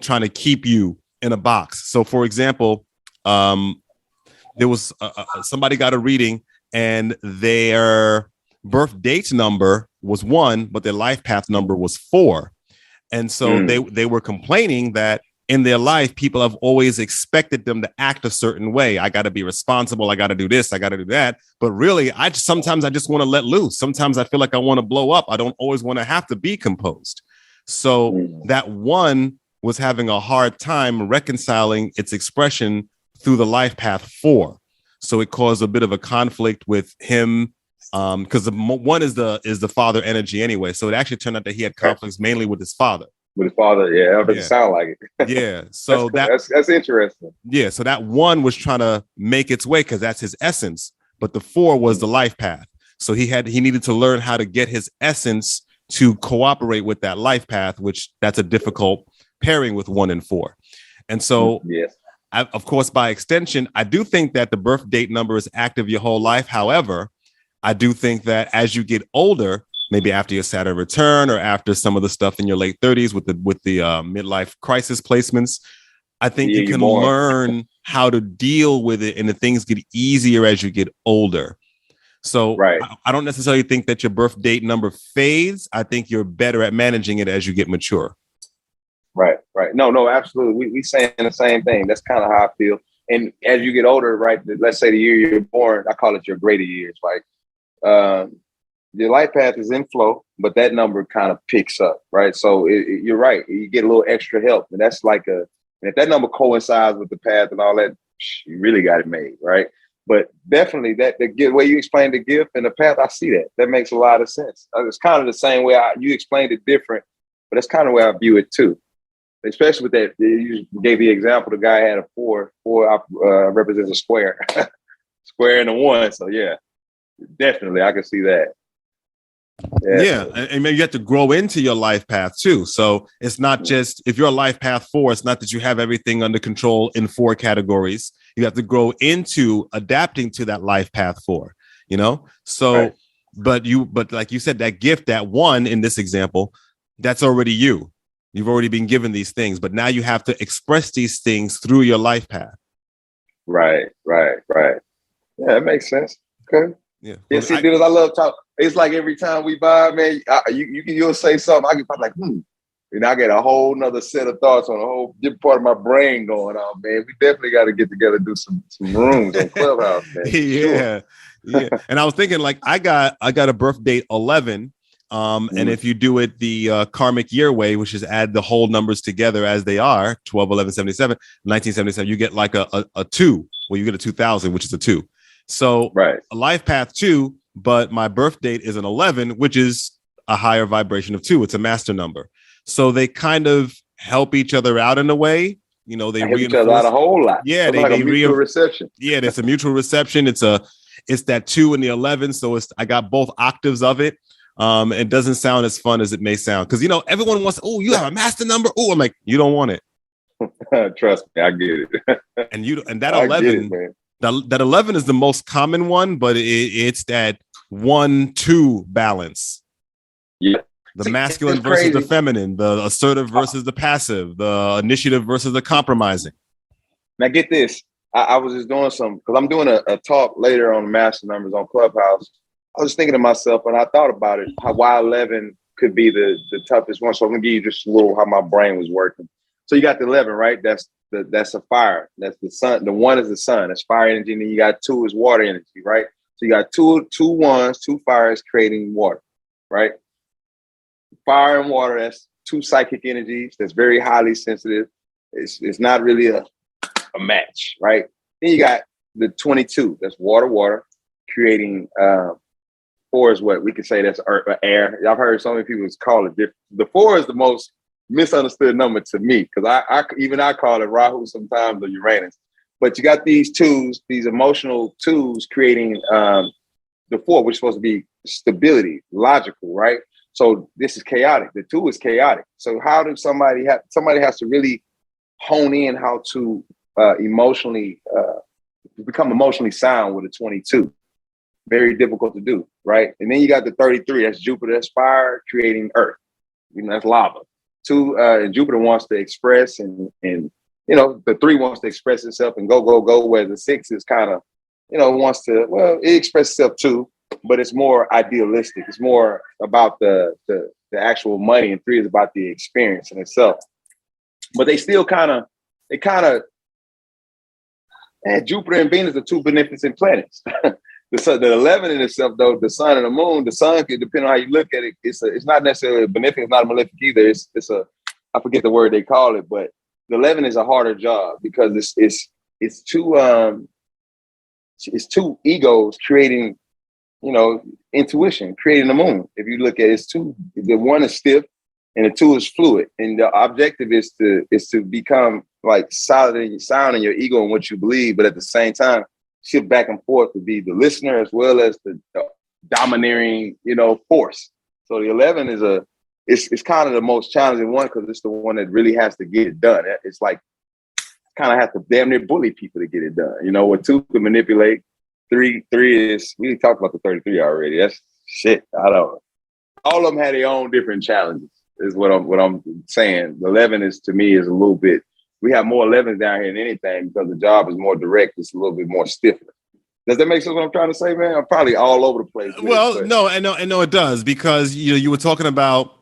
Speaker 1: trying to keep you in a box. So, for example, there was somebody got a reading and their birth date number was 1, but their life path number was 4. And so they were complaining that in their life, people have always expected them to act a certain way. I got to be responsible. I got to do this. I got to do that. But really, sometimes I just want to let loose. Sometimes I feel like I want to blow up. I don't always want to have to be composed. So that 1 was having a hard time reconciling its expression through the life path 4. So it caused a bit of a conflict with him because the 1 is the father energy anyway. So it actually turned out that he had conflicts mainly with his father. With his father, yeah, it doesn't sound like it. Yeah, so that's interesting. Yeah, so that 1 was trying to make its way because that's his essence, but the 4 was the life path. So he needed to learn how to get his essence to cooperate with that life path, which that's a difficult pairing with 1 and 4. And so, of course, by extension, I do think that the birth date number is active your whole life. However, I do think that as you get older, maybe after your Saturn return or after some of the stuff in your late 30s with the midlife crisis placements, I think you can learn how to deal with it, and the things get easier as you get older. So
Speaker 3: Right.
Speaker 1: I don't necessarily think that your birth date number fades. I think you're better at managing it as you get mature.
Speaker 3: Right. No, absolutely. We saying the same thing. That's kind of how I feel. And as you get older, right, let's say the year you're born, I call it your greater years. Like your life path is in flow, but that number kind of picks up, right? So you're right. You get a little extra help. And that's like and if that number coincides with the path and all that, you really got it made, right? But definitely the way you explained the gift and the path, I see that. That makes a lot of sense. It's kind of the same way you explained it different, but that's kind of where I view it too. Especially with that, you gave the example, the guy had a 4 represents a square, square and a 1. So yeah, definitely, I can see that.
Speaker 1: Yeah. And maybe you have to grow into your life path too. So it's not just, if you're a life path 4, it's not that you have everything under control in 4 categories. You have to grow into adapting to that life path 4, you know? So, right. But like you said, that gift, that 1 in this example, that's already you. You've already been given these things, but now you have to express these things through your life path.
Speaker 3: Right. Yeah, that makes sense. Okay.
Speaker 1: Yeah.
Speaker 3: See, dudes, I love talk. It's like every time we vibe, man, you'll say something. I get like, and I get a whole nother set of thoughts on a whole different part of my brain going on, man. We definitely got to get together and do some rooms on Clubhouse, man.
Speaker 1: Yeah. And I was thinking, like, I got a birth date 11. And if you do it the Karmic year way, which is add the whole numbers together as they are, 12, 11, 77, 1977, you get like a 2. Well, you get a 2000, which is a 2. So
Speaker 3: right.
Speaker 1: A life path 2, but my birth date is an 11, which is a higher vibration of 2. It's a master number. So they kind of help each other out in a way. You know, they
Speaker 3: help each other out a whole lot.
Speaker 1: Yeah,
Speaker 3: they like a mutual reception.
Speaker 1: Yeah, it's a mutual reception. It's that 2 and the 11. So I got both octaves of it. It doesn't sound as fun as it may sound because, you know, everyone wants, you have a master number. Oh, I'm like, you don't want it.
Speaker 3: Trust me, I get it.
Speaker 1: and that 11, that 11 is the most common one, but it's that 1-2 balance.
Speaker 3: Yeah.
Speaker 1: The masculine versus the feminine, the assertive versus the passive, the initiative versus the compromising.
Speaker 3: Now get this. I was just doing because I'm doing a talk later on master numbers on Clubhouse. I was thinking to myself, and I thought about it, why 11 could be the toughest one. So I'm gonna give you just a little how my brain was working. So you got the 11, right? That's a fire. That's the sun. The 1 is the sun. That's fire energy. And then you got 2 is water energy, right? So you got two 1s, 2 fires creating water, right? Fire and water, that's 2 psychic energies. That's very highly sensitive. It's not really a match, right? Then you got the 22. That's water, creating 4 is what we could say that's air. I've heard so many people call it different. The 4 is the most misunderstood number to me because I call it Rahu sometimes or Uranus. But you got these 2s, these emotional 2s creating the 4, which is supposed to be stability, logical, right? So this is chaotic. The 2 is chaotic. So how does somebody has to really hone in how to emotionally become emotionally sound with a 22? Very difficult to do, right? And then you got the 33, that's Jupiter, that's fire creating earth. You know, that's lava. 2, Jupiter wants to express and you know, the 3 wants to express itself and go, where the 6 is kind of, you know, wants to, well, it expresses itself too, but it's more idealistic. It's more about the actual money, and 3 is about the experience in itself. But they still Jupiter and Venus are 2 beneficent planets. The 11 in itself, though, the sun and the moon, the sun can, depending on how you look at it, it's not necessarily a benefic, it's not a malefic either. It's I forget the word they call it, but the 11 is a harder job because it's 2 egos creating, you know, intuition, creating the moon. If you look at it, it's 2, the 1 is stiff and the 2 is fluid. And the objective is to become like solid and sound in your ego and what you believe, but at the same time, shift back and forth to be the listener as well as the domineering, you know, force. So the 11 is it's kind of the most challenging one because it's the one that really has to get it done. It's like kind of have to damn near bully people to get it done. You know, what 2 can manipulate, 3 is, we talked about the 33 already. That's shit. I don't know. All of them had their own different challenges is what I'm saying. The 11 is, to me, is a little bit, we have more 11s down here than anything because the job is more direct. It's a little bit more stiff. Does that make sense what I'm trying to say, man? I'm probably all over the place.
Speaker 1: Well, no, it does, because you were talking about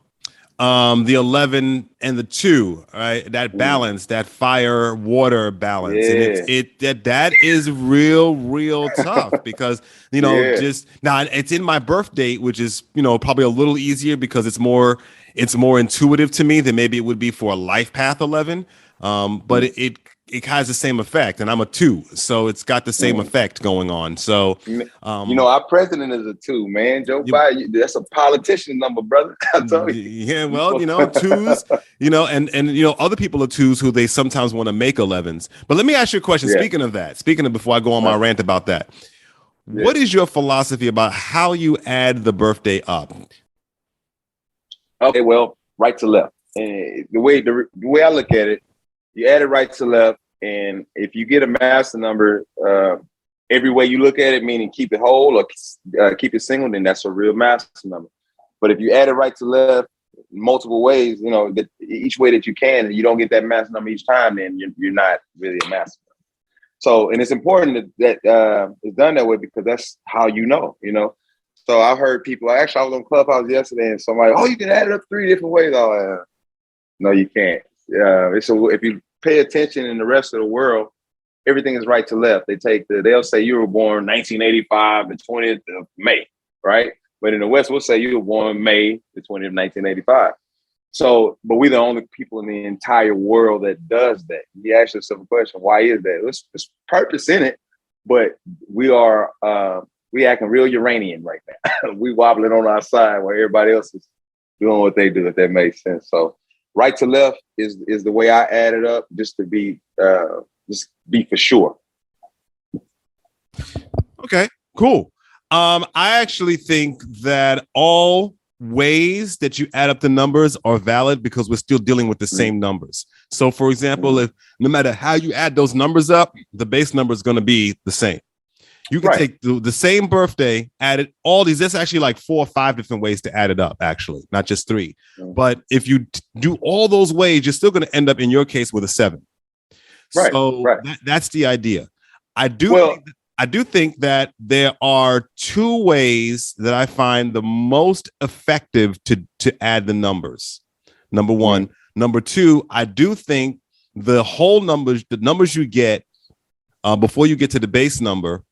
Speaker 1: the 11 and the 2, right? That balance, that fire water balance.
Speaker 3: Yeah.
Speaker 1: And that is real tough, because just now it's in my birth date, which is probably a little easier because it's more intuitive to me than maybe it would be for a life path 11. But it has the same effect, and I'm a 2, so it's got the same effect going on. So,
Speaker 3: our president is a 2, man. Joe Biden, that's a politician number, brother. I tell you.
Speaker 1: Yeah, well, 2s, and other people are 2s who they sometimes want to make 11s. But let me ask you a question.
Speaker 3: Yeah.
Speaker 1: Speaking of before I go on my rant about that, what is your philosophy about how you add the birthday up?
Speaker 3: Okay, well, right to left. And the way I look at it, you add it right to left, and if you get a master number, every way you look at it, meaning keep it whole or keep it single, then that's a real master number. But if you add it right to left multiple ways, each way that you can, and you don't get that master number each time, then you're not really a master. So, and it's important that it's done that way, because that's how you know. So I heard people. Actually, I was on Clubhouse yesterday, and somebody, you can add it up 3 different ways. No, you can't. If you pay attention in the rest of the world, everything is right to left. They'll say you were born 1985, the 20th of May, right? But in the West, we'll say you were born May the 20th of 1985. So, but we're the only people in the entire world that does that. You ask yourself a question: why is that? There's purpose in it, but we acting real Uranian right now. We wobbling on our side while everybody else is doing what they do. If that makes sense. So, right to left is the way I add it up, just to be for sure.
Speaker 1: Okay, cool. I actually think that all ways that you add up the numbers are valid, because we're still dealing with the same numbers. So, for example, if no matter how you add those numbers up, the base number is going to be the same. You can take the same birthday, add it all these. There's actually like 4 or 5 different ways to add it up, actually, not just 3. But if you do all those ways, you're still going to end up, in your case, with a 7.
Speaker 3: Right.
Speaker 1: So that's the idea. I do think that there are 2 ways that I find the most effective to add the numbers. Number 1. Number 2, I do think the numbers you get before you get to the base number,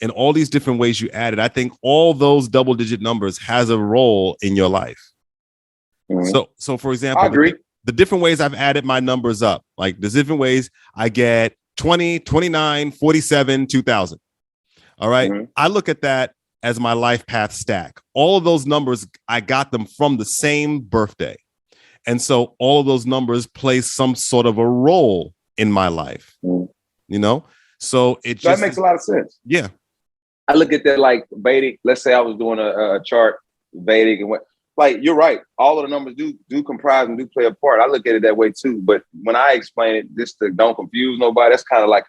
Speaker 1: and all these different ways you add it, I think all those double-digit numbers has a role in your life. So for example,
Speaker 3: I agree.
Speaker 1: The different ways I've added my numbers up, like there's different ways I get 20, 29, 47, 2000. All right. I look at that as my life path stack. All of those numbers, I got them from the same birthday. And so all of those numbers play some sort of a role in my life, So that
Speaker 3: makes a lot of sense.
Speaker 1: Yeah.
Speaker 3: I look at that like Vedic. Let's say I was doing a chart, Vedic, and you're right. All of the numbers do comprise and do play a part. I look at it that way too. But when I explain it, just to don't confuse nobody, that's kind of like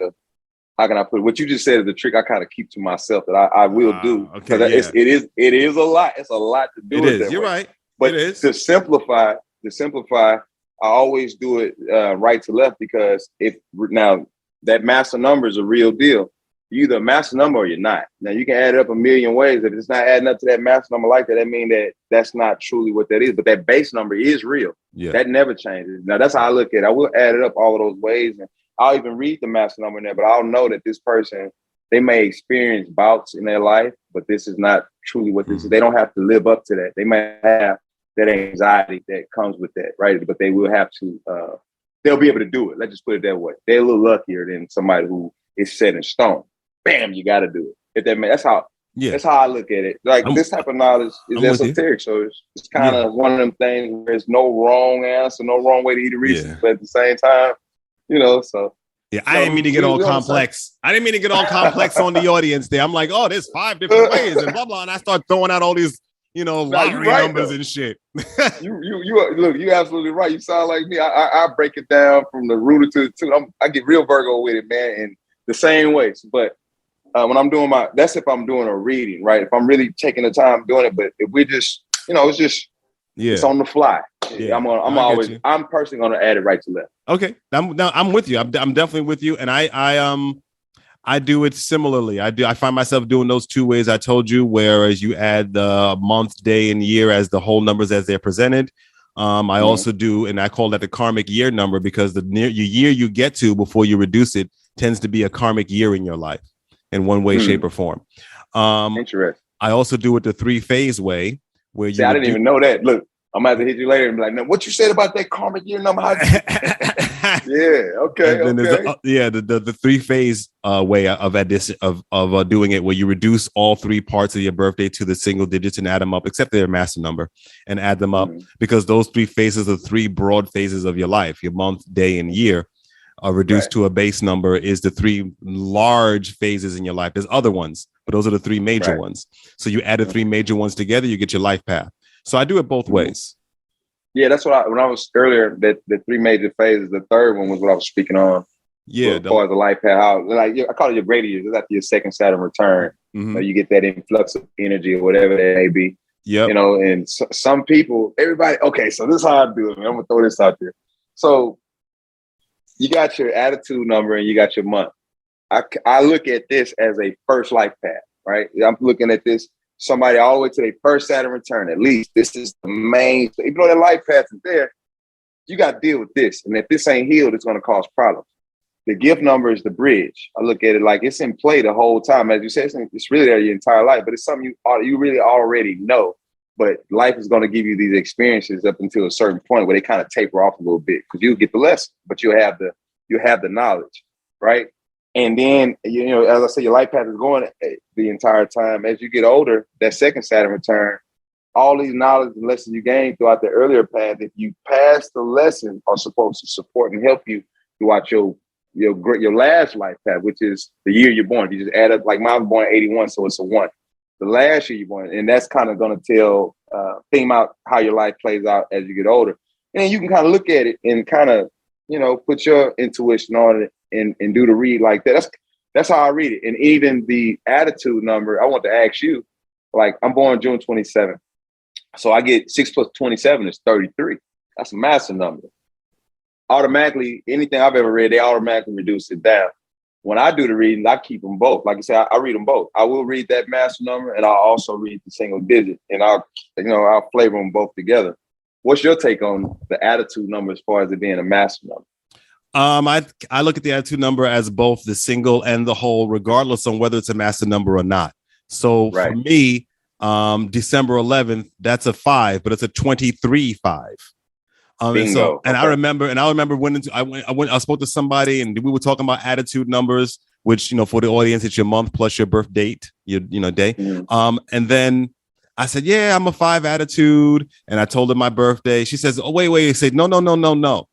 Speaker 3: how can I put it? What you just said is the trick I kind of keep to myself that I will do.
Speaker 1: Okay,
Speaker 3: it is a lot. It's a lot to do.
Speaker 1: It is. You're right.
Speaker 3: But to simplify, I always do it right to left, because now that master number is a real deal. You're either a master number or you're not. Now you can add it up a million ways. If it's not adding up to that master number like that means that's not truly what that is. But that base number is real. Yeah. That never changes. Now that's how I look at it. I will add it up all of those ways, and I'll even read the master number in there. But I'll know that this person, they may experience bouts in their life, but this is not truly what this is. They don't have to live up to that. They may have that anxiety that comes with that, right? But they will have to. They'll be able to do it. Let's just put it that way. They're a little luckier than somebody who is set in stone. Bam, you got to do it. That's how I look at it. Like this type of knowledge is esoteric, so it's kind of one of them things where there's no wrong answer, no wrong way to eat a Reese's, but at the same time, so.
Speaker 1: Yeah, I didn't mean to get all complex. I didn't mean to get all complex on the audience there. I'm like, there's 5 different ways and blah blah, and I start throwing out all these, lottery numbers and shit.
Speaker 3: you look, you're absolutely right. You sound like me. I break it down from the rooter to the tooth. I get real Virgo with it, man, in the same ways, but. When I'm doing that's if I'm doing a reading, right? If I'm really taking the time doing it, but if we just, it's on the fly. Yeah, I'm personally going to add it right to left.
Speaker 1: Okay. I'm with you. I'm definitely with you. And I do it similarly. I find myself doing those two ways I told you, whereas you add the month, day, and year as the whole numbers as they're presented. I also do, and I call that the karmic year number, because the year you get to before you reduce it tends to be a karmic year in your life in one way, shape, or form.
Speaker 3: Interesting.
Speaker 1: I also do it the 3-phase way, where
Speaker 3: See, I didn't even know that. Look, I'm about to hit you later and be like, "No, what you said about that karmic year number?" Yeah, okay,
Speaker 1: and then
Speaker 3: okay.
Speaker 1: The 3-phase way of addition of doing it, where you reduce all 3 parts of your birthday to the single digits and add them up, except they're a master number, and add them up, because those 3 phases are 3 broad phases of your life. Your month, day, and year reduced to a base number is the 3 large phases in your life. There's other ones, but those are the 3 major ones. So you add the 3 major ones together, you get your life path. So I do it both ways.
Speaker 3: Yeah, that's what when I was earlier, that the 3 major phases, the third one was what I was speaking on.
Speaker 1: Yeah.
Speaker 3: As far as the life path, I call it your greater years. It's after your second Saturn return. You get that influx of energy or whatever that may be.
Speaker 1: Yeah.
Speaker 3: And some people, everybody, okay, so this is how I do it, man. I'm going to throw this out there. So you got your attitude number and you got your month. I look at this as a first life path, right? I'm looking at this, somebody all the way to their first Saturn return. At least this is the main, even though the life path is there, you got to deal with this. And if this ain't healed, it's going to cause problems. The gift number is the bridge. I look at it like it's in play the whole time. As you said, it's really there your entire life, but it's something you really already know. But life is going to give you these experiences up until a certain point where they kind of taper off a little bit, because you get the lesson, but you have the knowledge, right? And then, as I say, your life path is going the entire time. As you get older, that second Saturn return, all these knowledge and lessons you gained throughout the earlier path, if you pass the lesson, are supposed to support and help you throughout your last life path, which is the year you're born. You just add up, like mine was born in 81, so it's a 1. The last year you're born, and that's kind of going to theme out how your life plays out as you get older. And you can kind of look at it and kind of, put your intuition on it and do the read like that. That's how I read it. And even the attitude number, I want to ask you, like, I'm born June 27th. So I get 6 plus 27 is 33. That's a massive number. Automatically, anything I've ever read, they automatically reduce it down. When I do the reading, I keep them both. Like I said, I read them both. I will read that master number, and I'll also read the single digit, and I'll flavor them both together. What's your take on the attitude number as far as it being a master number?
Speaker 1: I look at the attitude number as both the single and the whole, regardless on whether it's a master number or not. So for me, December 11th, that's a 5, but it's a 23-5.
Speaker 3: Bingo.
Speaker 1: I remember I spoke to somebody and we were talking about attitude numbers, which, for the audience, it's your month plus your birth date, your day. And then I said, yeah, I'm a 5 attitude. And I told her my birthday. She says, oh, wait. I said, no.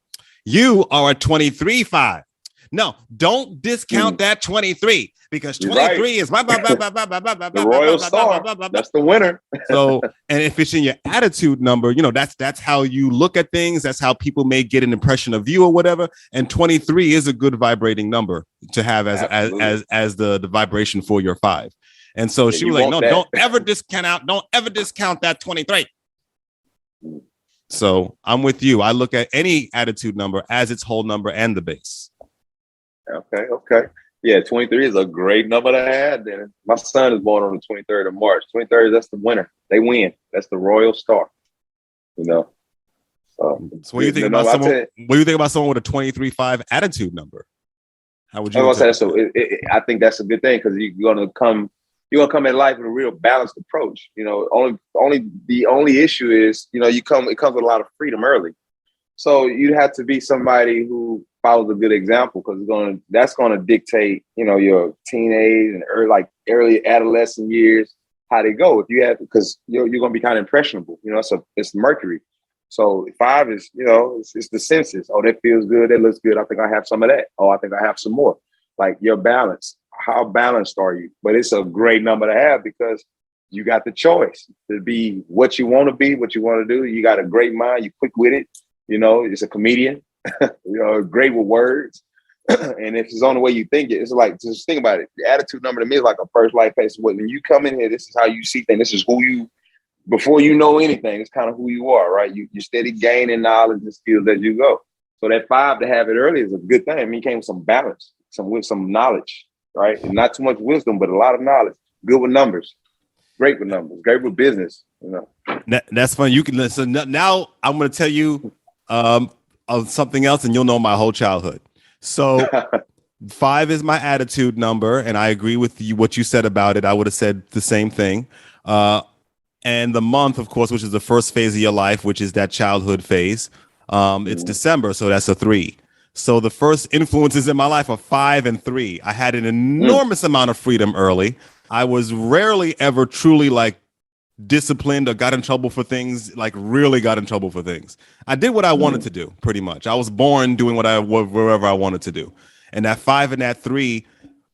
Speaker 1: You are a 23-5. No, don't discount that 23, because 23 is
Speaker 3: the royal star. That's the winner.
Speaker 1: So, and if it's in your attitude number, that's how you look at things. That's how people may get an impression of you or whatever. And 23 is a good vibrating number to have as the vibration for your 5. And so she was like, no, don't ever discount that 23. So I'm with you. I look at any attitude number as its whole number and the base.
Speaker 3: Okay. Yeah, 23 is a great number to add. Then my son is born on the 23rd of March. 23rd, that's the winner. They win. That's the royal star. So
Speaker 1: what do you think about someone? What do you think about someone with a 23-5 attitude number? How would you?
Speaker 3: So I think that's a good thing, because you're gonna come at life with a real balanced approach. The only issue is it comes with a lot of freedom early. So you have to be somebody who follows a good example, because that's going to dictate, your teenage and early adolescent years, how they go. If you have, because you're going to be kind of impressionable, so it's Mercury. So 5 is, it's the senses. Oh, that feels good. That looks good. I think I have some of that. Oh, I think I have some more. Like your balance. How balanced are you? But it's a great number to have, because you got the choice to be what you want to be, what you want to do. You got a great mind. You're quick with it. It's a comedian, great with words. And if it's on the way you think it, it's like, just think about it. The attitude number to me is like a first life pace. When you come in here, this is how you see things. This is who you, before you know anything, it's kind of who you are, right? You're steady gaining knowledge and skills as you go. So that 5, to have it early, is a good thing. I mean, it came with some balance, with some knowledge. right? And not too much wisdom, but a lot of knowledge. Good with numbers, great with numbers, great with business.
Speaker 1: That's fun. You can listen. Now I'm going to tell you of something else, and you'll know my whole childhood. So 5 is my attitude number, and I agree with you what you said about it. I would have said the same thing. And the month, of course, which is the first phase of your life, which is that childhood phase. It's December, so that's a 3. So the first influences in my life are 5 and 3. I had an enormous amount of freedom early. I was rarely ever truly like disciplined or got in trouble for things, like really got in trouble for things. I did what I wanted to do, pretty much. I was born doing wherever I wanted to do. And that 5 and that 3,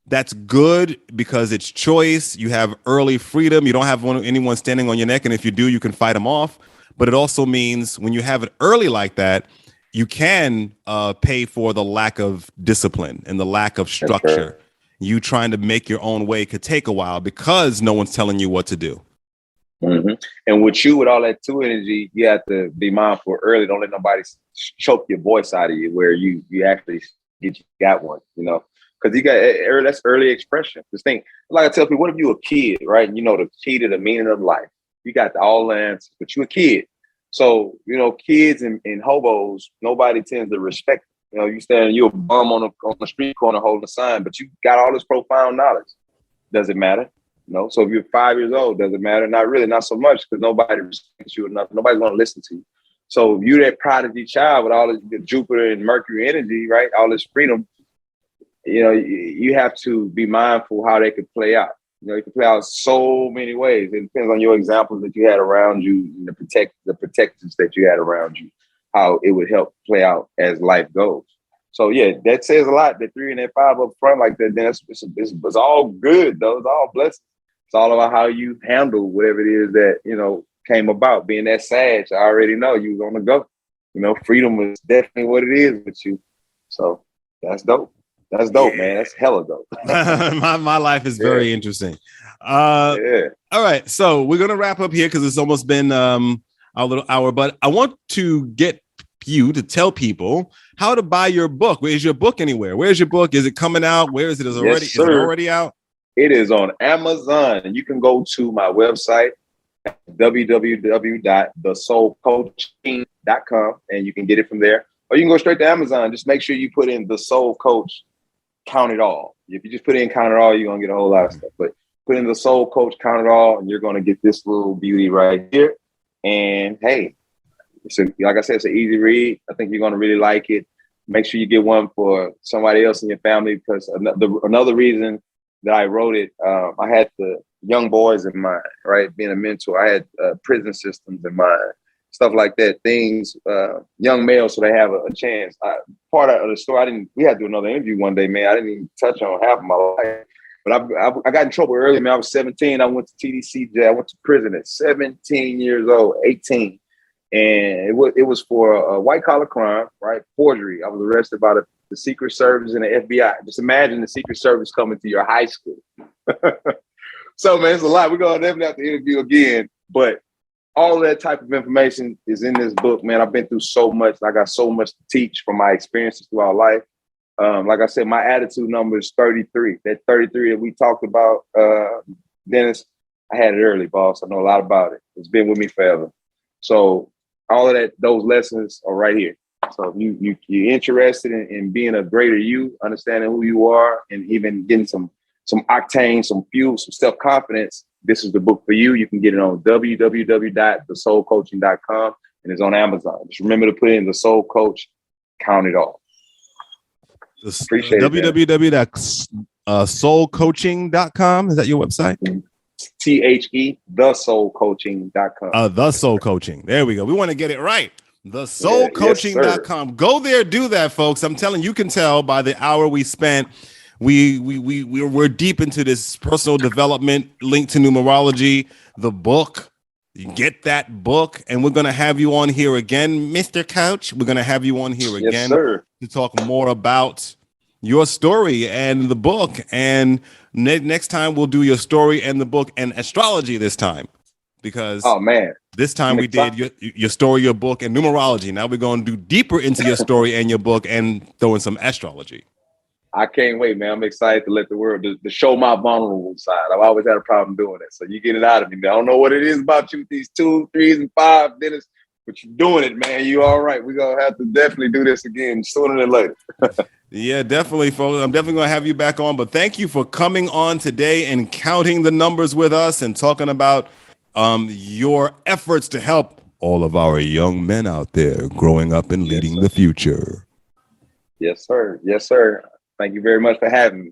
Speaker 1: that's good because it's choice. You have early freedom. You don't have anyone standing on your neck. And if you do, you can fight them off. But it also means when you have it early like that, you can pay for the lack of discipline and the lack of structure. You trying to make your own way could take a while because no one's telling you what to do.
Speaker 3: Mm-hmm. And with you, with all that 2 energy, you have to be mindful early. Don't let nobody choke your voice out of you where you actually got one, because you got that's early expression. This thing, like I tell people, what if you a kid, right? And you know the key to the meaning of life. You got all the answers, but you a kid. So, kids and hobos, nobody tends to respect. You're a bum on the street corner holding a sign, but you got all this profound knowledge. Does it matter? No. So if you're 5 years old, does it matter? Not really, not so much, because nobody respects you enough. Nobody's going to listen to you. So you that prodigy child with all the Jupiter and Mercury energy, right? All this freedom, you have to be mindful how they could play out. It can play out so many ways. It depends on your examples that you had around you, and the protectors that you had around you, how it would help play out as life goes. So yeah, that says a lot. That 3 and that 5 up front like that, then it's all good though. It's all blessings. It's all about how you handle whatever it is that came about. Being that Sag, I already know you was on the go. Freedom was definitely what it is with you. So that's dope. That's dope, man. That's hella dope.
Speaker 1: my life is very interesting. All right. So we're going to wrap up here because it's almost been a little hour, but I want to get you to tell people how to buy your book. Where is your book anywhere? Where's your book? Is it coming out? Where is it? Is it already out?
Speaker 3: It is on Amazon. And you can go to my website, www.thesoulcoaching.com, and you can get it from there. Or you can go straight to Amazon. Just make sure you put in The Soul Coach, Count It All. If you just put in Count It All, you're going to get a whole lot of stuff. But put in The Soul Coach, Count It All, and you're going to get this little beauty right here. And hey, like I said, it's an easy read. I think you're going to really like it. Make sure you get one for somebody else in your family, because another reason that I wrote it, I had the young boys in mind, right? Being a mentor, I had prison systems in mind, stuff like that, things, young males, so they have a chance. Part of the story, we had to do another interview one day, man. I didn't even touch on half of my life, but I got in trouble early, man. I was 17. I went to TDC jail. I went to prison at 17 years old, 18. And it was for a white collar crime, right? Forgery. I was arrested by the Secret Service and the FBI. Just imagine the Secret Service coming to your high school. So, man, it's a lot. We're going to definitely have to interview again. But all that type of information is in this book, man. I've been through so much. I got so much to teach from my experiences throughout life. Like I said, my attitude number is 33. That 33 that we talked about, Dennis, I had it early, boss. I know a lot about it. It's been with me forever. So all of that, those lessons are right here. So if you're interested in being a greater you, understanding who you are, and even getting some octane, some fuel, some self-confidence, this is the book for you. You can get it on www.thesoulcoaching.com, and it's on Amazon. Just remember to put in The Soul Coach, Count It All. Appreciate it.
Speaker 1: www.soulcoaching.com. Is that your website?
Speaker 3: THE, thesoulcoaching.com.
Speaker 1: The Soul Coaching. There we go. We want to get it right. Thesoulcoaching.com. Go there, do that, folks. I'm telling you, can tell by the hour we spent. We're deep into this personal development linked to numerology, the book. You get that book, and we're going to have you on here again, Mr. Coach. We're going to have you on here again to talk more about your story and the book. And next time we'll do your story and the book and astrology this time, because this time we did your story, your book, and numerology. Now we're going to do deeper into your story and your book and throw in some astrology.
Speaker 3: I can't wait, man. I'm excited to let the world to show my vulnerable side. I've always had a problem doing it, so you get it out of me. I don't know what it is about you with these 2, 3s, and 5, Dennis, but you're doing it, man. You all right? We're gonna have to definitely do this again sooner than later.
Speaker 1: Yeah, definitely, folks. I'm definitely going to have you back on. But thank you for coming on today and counting the numbers with us and talking about your efforts to help all of our young men out there growing up and leading the future.
Speaker 3: Yes, sir. Yes, sir. Thank you very much for having me.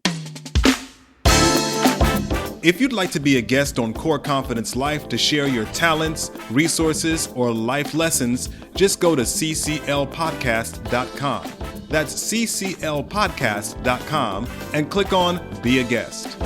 Speaker 1: If you'd like to be a guest on Core Confidence Life to share your talents, resources, or life lessons, just go to cclpodcast.com. That's cclpodcast.com and click on Be a Guest.